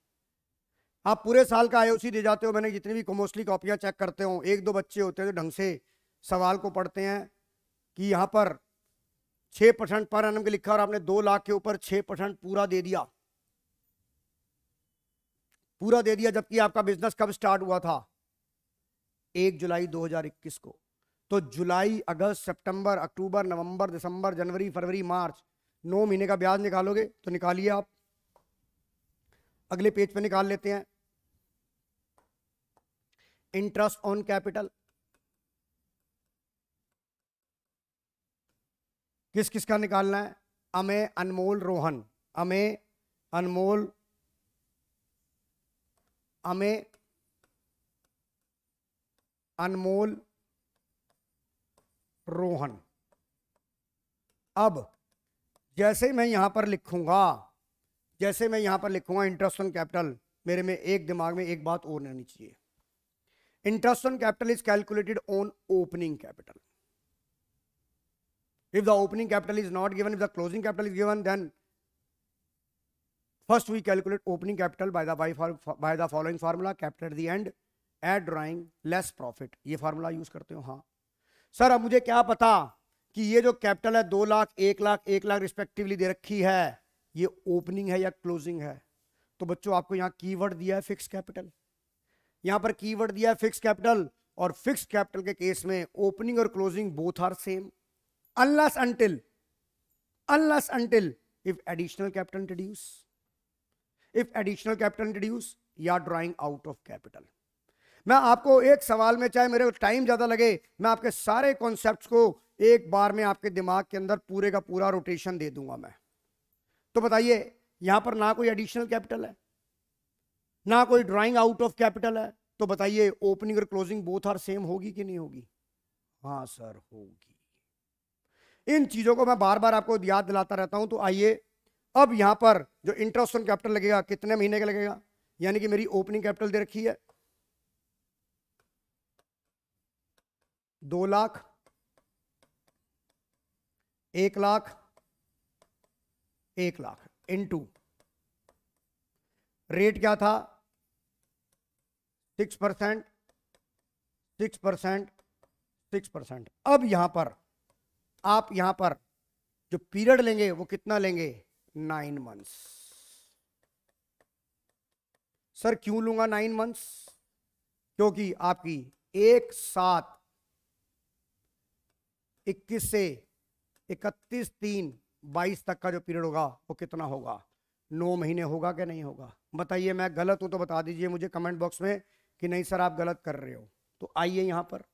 आप पूरे साल का IOC दे जाते हो, मैंने जितनी भी कॉमर्सली कॉपियां चेक करते हो, 1-2 बच्चे होते हैं जो ढंग से सवाल को पढ़ते हैं कि यहां पर 6% पर एनम के लिखा और आपने 2 लाख के ऊपर 6% पूरा दे दिया, पूरा दे दिया, जबकि आपका बिजनेस कब स्टार्ट हुआ था, 1 जुलाई 2021 को। तो जुलाई, अगस्त, सितंबर, अक्टूबर, नवंबर, दिसंबर, जनवरी, फरवरी, मार्च, 9 महीने का ब्याज निकालोगे तो निकालिए आप। अगले पेज पे निकाल लेते हैं, इंटरेस्ट ऑन कैपिटल किस किस का निकालना है, अमेय, अनमोल, रोहन। अमेय, अनमोल, अमेय, अनमोल, रोहन। अब जैसे मैं यहां पर लिखूंगा, इंटरेस्ट ऑन कैपिटल, मेरे में एक दिमाग में एक बात और रहनी चाहिए। Interest on capital is calculated on opening capital. If the opening capital is not given, if the closing capital is given, then first we calculate opening capital by the following formula: capital at the end, add drawing, less profit। ये formula use करते हो। हाँ sir, अब मुझे क्या पता कि ये जो कैपिटल है 2 लाख, 1 लाख, 1 लाख रिस्पेक्टिवली दे रखी है, ये ओपनिंग है या क्लोजिंग है? तो बच्चों आपको यहां कीवर्ड दिया है फिक्स कैपिटल, यहां पर कीवर्ड दिया है फिक्स कैपिटल, और फिक्स कैपिटल के केस में ओपनिंग और closing both are same, unless until if additional capital introduce या drawing out of capital। मैं आपको एक सवाल में, चाहे मेरे को टाइम ज्यादा लगे, मैं आपके सारे कॉन्सेप्ट्स को एक बार में आपके दिमाग के अंदर पूरे का पूरा रोटेशन दे दूंगा मैं। तो बताइए, यहां पर ना कोई एडिशनल कैपिटल है, ना कोई ड्राइंग आउट ऑफ कैपिटल है, तो बताइए ओपनिंग और क्लोजिंग बोथ आर सेम होगी कि नहीं होगी? हाँ सर होगी। इन चीजों को मैं बार बार आपको याद दिलाता रहता हूं। तो आइए, अब यहां पर जो इंटरेस्ट ऑन कैपिटल लगेगा, कितने महीने का लगेगा? यानी कि मेरी ओपनिंग कैपिटल दे रखी है 2 लाख, 1 लाख, 1 लाख इनटू रेट क्या था? 6%, 6%, 6%। अब आप यहां पर जो पीरियड लेंगे वो कितना लेंगे? 9 मंथ्स। सर क्यों लूंगा 9 मंथ्स? क्योंकि आपकी एक साथ 21 से 31/3/22 तक का जो पीरियड होगा वो कितना होगा? 9 महीने होगा कि नहीं होगा? बताइए, मैं गलत हूं तो बता दीजिए मुझे कमेंट बॉक्स में कि नहीं सर आप गलत कर रहे हो। तो आइए, यहां पर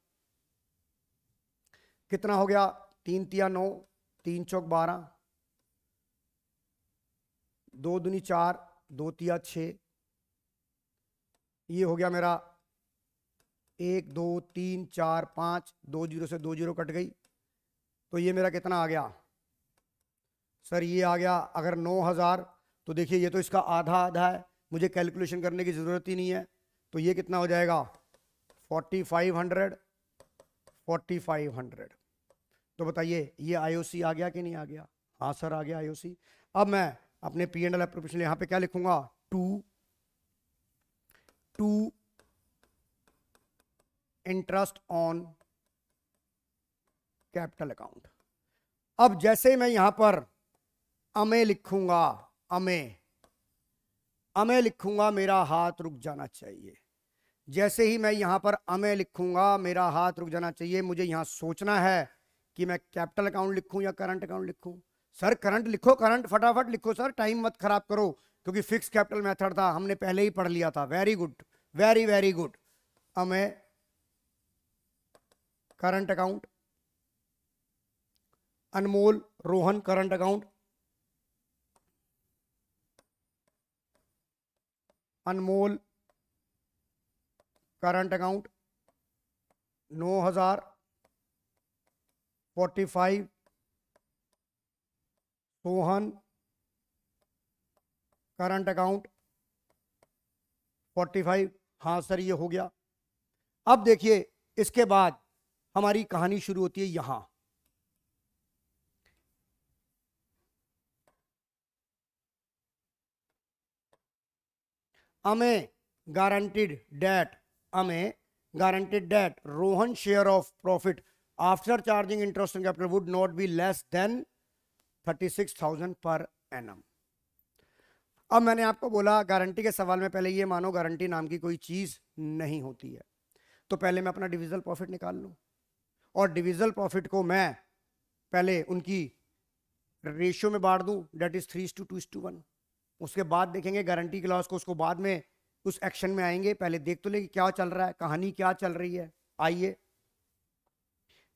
कितना हो गया? 3 तिया 9, 3 चौक 12, 2 दूनी 4, 2 तिया 6, ये हो गया मेरा 1 2 3 4 5, 2 जीरो से 2 जीरो कट गई, तो ये मेरा कितना आ गया? सर ये आ गया, अगर 9,000, तो देखिए ये तो इसका आधा आधा है, मुझे कैलकुलेशन करने की जरूरत ही नहीं है। तो ये कितना हो जाएगा? 4500, 4500। तो बताइए ये आईओसी आ गया कि नहीं आ गया? हाँ सर आ गया आईओसी। अब मैं अपने पी एंड एल एप्रोप्रिएशन यहां पे क्या लिखूंगा? To interest on capital account. अब जैसे मैं यहां पर अमे लिखूंगा, अमे लिखूंगा, मेरा हाथ रुक जाना चाहिए। जैसे ही मैं यहां पर अमे लिखूंगा, मेरा हाथ रुक जाना चाहिए। मुझे यहां सोचना है कि मैं कैपिटल अकाउंट लिखूं या करंट अकाउंट लिखूं। सर करंट लिखो, करंट फटाफट लिखो सर, टाइम मत खराब करो, क्योंकि फिक्स कैपिटल मेथड था, हमने पहले ही पढ़ लिया था। Very good, very very good. अमे current account, Anmol Rohan current account, Anmol current account 9,000, 45, Sohan current account 45। हाँ सर ये हो गया। अब देखिए इसके बाद हमारी कहानी शुरू होती है यहां। Amay guaranteed that Rohan share of profit after charging interest on capital would not be less than 36,000 per annum. अब मैंने आपको बोला गारंटी के सवाल में पहले ये मानो गारंटी नाम की कोई चीज नहीं होती है, तो पहले मैं अपना डिविजिबल प्रॉफिट निकाल लूं, और डिविजिबल प्रॉफिट को मैं पहले उनकी रेशियो में बांट दूं, डेट इज 3:2:1। उसके बाद देखेंगे गारंटी क्लॉज को, उसको बाद में उस एक्शन में आएंगे। पहले देख तो ले क्या चल रहा है, कहानी क्या चल रही है। आइए,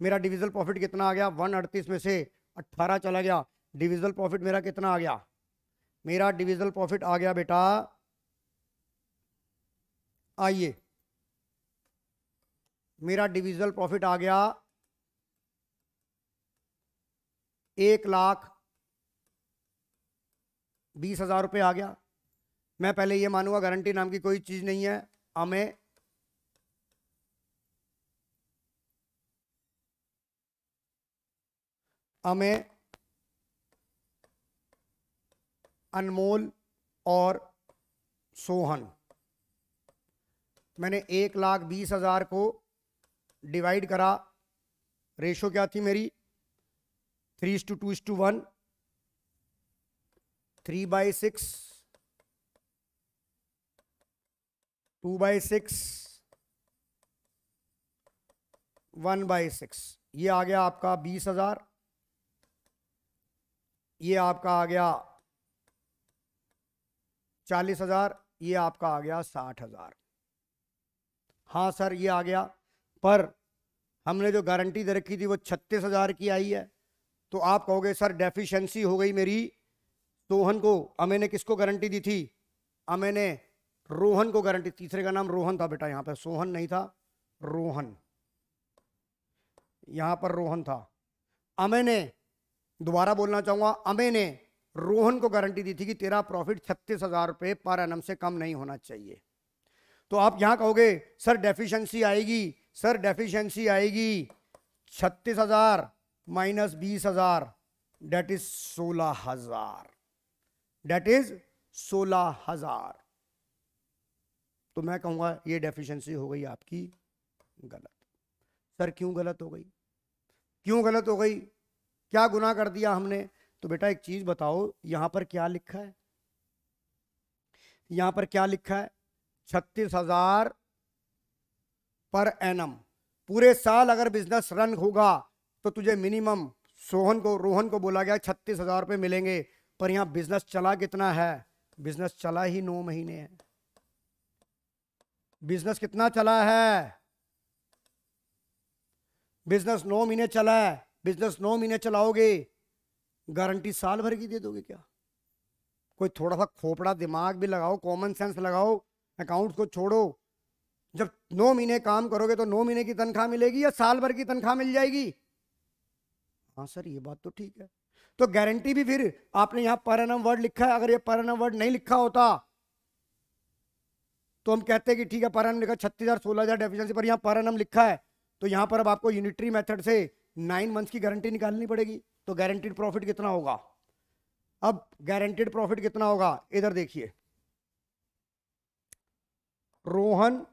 मेरा डिविजिबल प्रॉफिट कितना आ गया? 138 में से 18 चला गया। डिविजिबल प्रॉफिट मेरा कितना आ गया? मेरा डिविजिबल प्रॉफिट आ गया बेटा, आइए मेरा डिविजिबल प्रॉफिट आ गया 1,20,000 रुपये आ गया। मैं पहले ये मानूंगा गारंटी नाम की कोई चीज नहीं है, हमें अनमोल और सोहन, मैंने 1,20,000 को डिवाइड करा, रेशो क्या थी मेरी 3:2:1, 3/6, 2/6, 1/6। ये आ गया आपका 20,000, ये आपका आ गया 40,000, ये आपका आ गया 60,000। हाँ सर ये आ गया, पर हमने जो गारंटी दे रखी थी वो 36,000 की आई है। तो आप कहोगे सर डेफिशिएंसी हो गई मेरी सोहन को। अमे ने किसको गारंटी दी थी? अमे ने रोहन को गारंटी, तीसरे का नाम रोहन था बेटा, यहां पर सोहन नहीं था, रोहन, यहां पर रोहन था। अमे ने, दोबारा बोलना चाहूंगा, अमे ने रोहन को गारंटी दी थी कि तेरा प्रॉफिट 36,000 रुपये पर एनम से कम नहीं होना चाहिए। तो आप यहां कहोगे सर डेफिशिएंसी आएगी, सर डेफिशिएंसी आएगी 36,000 minus 20,000, that is 16,000, that is 16,000। तो मैं कहूंगा ये डेफिशिएंसी हो गई आपकी गलत। सर क्यों गलत हो गई? क्यों गलत हो गई? क्या गुनाह कर दिया हमने? तो बेटा एक चीज बताओ, यहां पर क्या लिखा है? यहां पर क्या लिखा है? 36,000 पर एनम। पूरे साल अगर बिजनेस रन होगा तो तुझे मिनिमम, सोहन को, रोहन को बोला गया 36,000 रुपये मिलेंगे, पर यहां बिजनेस चला कितना है? बिजनेस चला ही 9 महीने है। बिजनेस कितना चला है? बिजनेस 9 महीने चला है। बिजनेस 9 महीने चलाओगे, गारंटी साल भर की दे दोगे क्या? कोई थोड़ा सा खोपड़ा दिमाग भी लगाओ, कॉमन सेंस लगाओ, अकाउंट्स को छोड़ो। जब 9 महीने काम करोगे तो 9 महीने की तनख्वाह मिलेगी या साल भर की तनख्वाह मिल जाएगी? हाँ सर ये बात तो ठीक है। तो गारंटी भी फिर आपने यहां पर एनम वर्ड लिखा है, अगर ये पर एनम वर्ड नहीं लिखा होता तो हम कहते हैं कि ठीक है पर एनम लिखा 36,000 16,000 डेफिशिएंसी, पर यहां पर एनम लिखा है तो यहां पर अब आपको यूनिटरी मेथड से 9 मंथ्स की गारंटी निकालनी पड़ेगी। तो गारंटीड प्रॉफिट कितना होगा? अब गारंटीड प्रॉफिट कितना होगा इधर देखिए, रोहन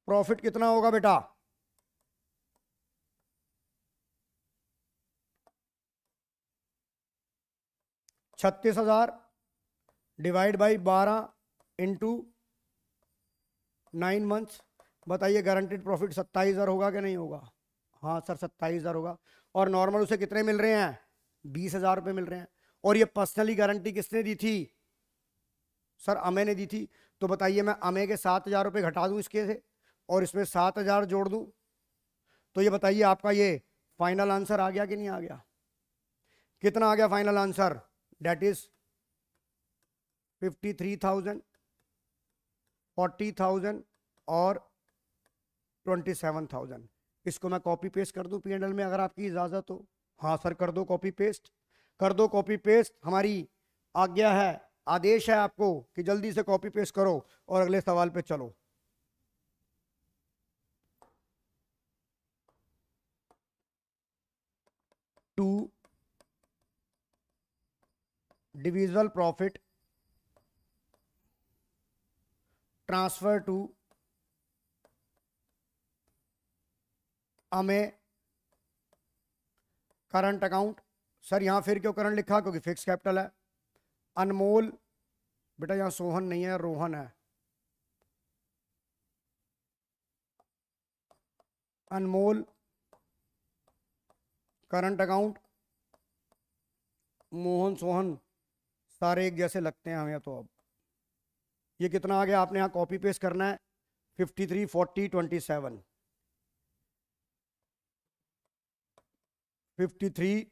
प्रॉफिट कितना होगा बेटा? $36,000 डिवाइड बाई 12 इंटू 9 मंथ्स। बताइए गारंटीड प्रॉफिट 27,000 होगा कि नहीं होगा? हाँ सर 27,000 होगा। और नॉर्मल उसे कितने मिल रहे हैं? 20,000 रुपये मिल रहे हैं। और ये पर्सनली गारंटी किसने दी थी? सर अमे ने दी थी। तो बताइए मैं अमे के 7,000 रुपये घटा दूं इसके से और इसमें 7,000 जोड़ दूं, तो ये बताइए आपका ये फाइनल आंसर आ गया कि नहीं आ गया? कितना आ गया फाइनल आंसर? डेट इज 53,000, 40,000 और 27,000। इसको मैं कॉपी पेस्ट कर दूं P&L में अगर आपकी इजाजत हो? हाँ सर कर दो कॉपी पेस्ट, कर दो कॉपी पेस्ट, हमारी आज्ञा है, आदेश है आपको कि जल्दी से कॉपी पेस्ट करो और अगले सवाल पे चलो। To divisible profit transfer to Amay current account. Sir यहां फिर क्यों करंट लिखा? क्योंकि फिक्स कैपिटल है। अनमोल, बेटा यहां सोहन नहीं है, रोहन है। अनमोल करंट अकाउंट, मोहन सोहन सारे एक जैसे लगते हैं हमें। तो अब ये कितना आ गया? आपने यहां कॉपी पेस्ट करना है, 53, 40, 27, 53,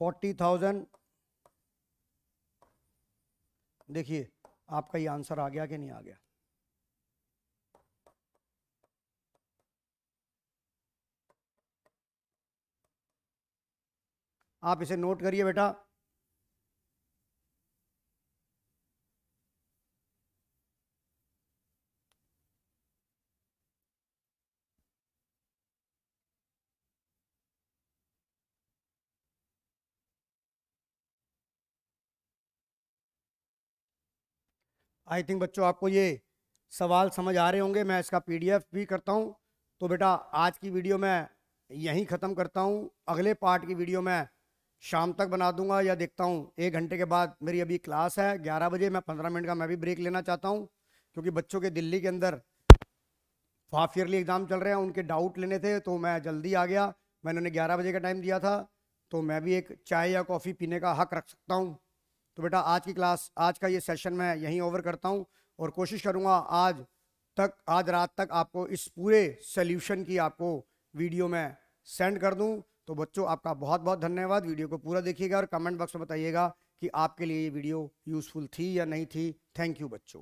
40,000। देखिए आपका ये आंसर आ गया कि नहीं आ गया? आप इसे नोट करिए बेटा। आई थिंक बच्चों आपको ये सवाल समझ आ रहे होंगे। मैं इसका पीडीएफ भी करता हूँ। तो बेटा आज की वीडियो मैं यहीं ख़त्म करता हूँ। अगले पार्ट की वीडियो मैं शाम तक बना दूंगा या देखता हूँ 1 घंटे के बाद। मेरी अभी क्लास है 11 बजे, मैं 15 मिनट का मैं भी ब्रेक लेना चाहता हूँ, क्योंकि बच्चों के दिल्ली के अंदर हाफ ईयरली एग्ज़ाम चल रहे हैं, उनके डाउट लेने थे, तो मैं जल्दी आ गया। मैंने उन्हें 11 बजे का टाइम दिया था, तो मैं भी एक चाय या कॉफ़ी पीने का हक रख सकता हूँ। तो बेटा आज की क्लास, आज का ये सेशन मैं यहीं ओवर करता हूँ, और कोशिश करूँगा आज रात तक आपको इस पूरे सोल्यूशन की आपको वीडियो में सेंड कर दूँ। तो बच्चों आपका बहुत बहुत धन्यवाद। वीडियो को पूरा देखिएगा और कमेंट बॉक्स में बताइएगा कि आपके लिए ये वीडियो यूज़फुल थी या नहीं थी। थैंक यू बच्चों।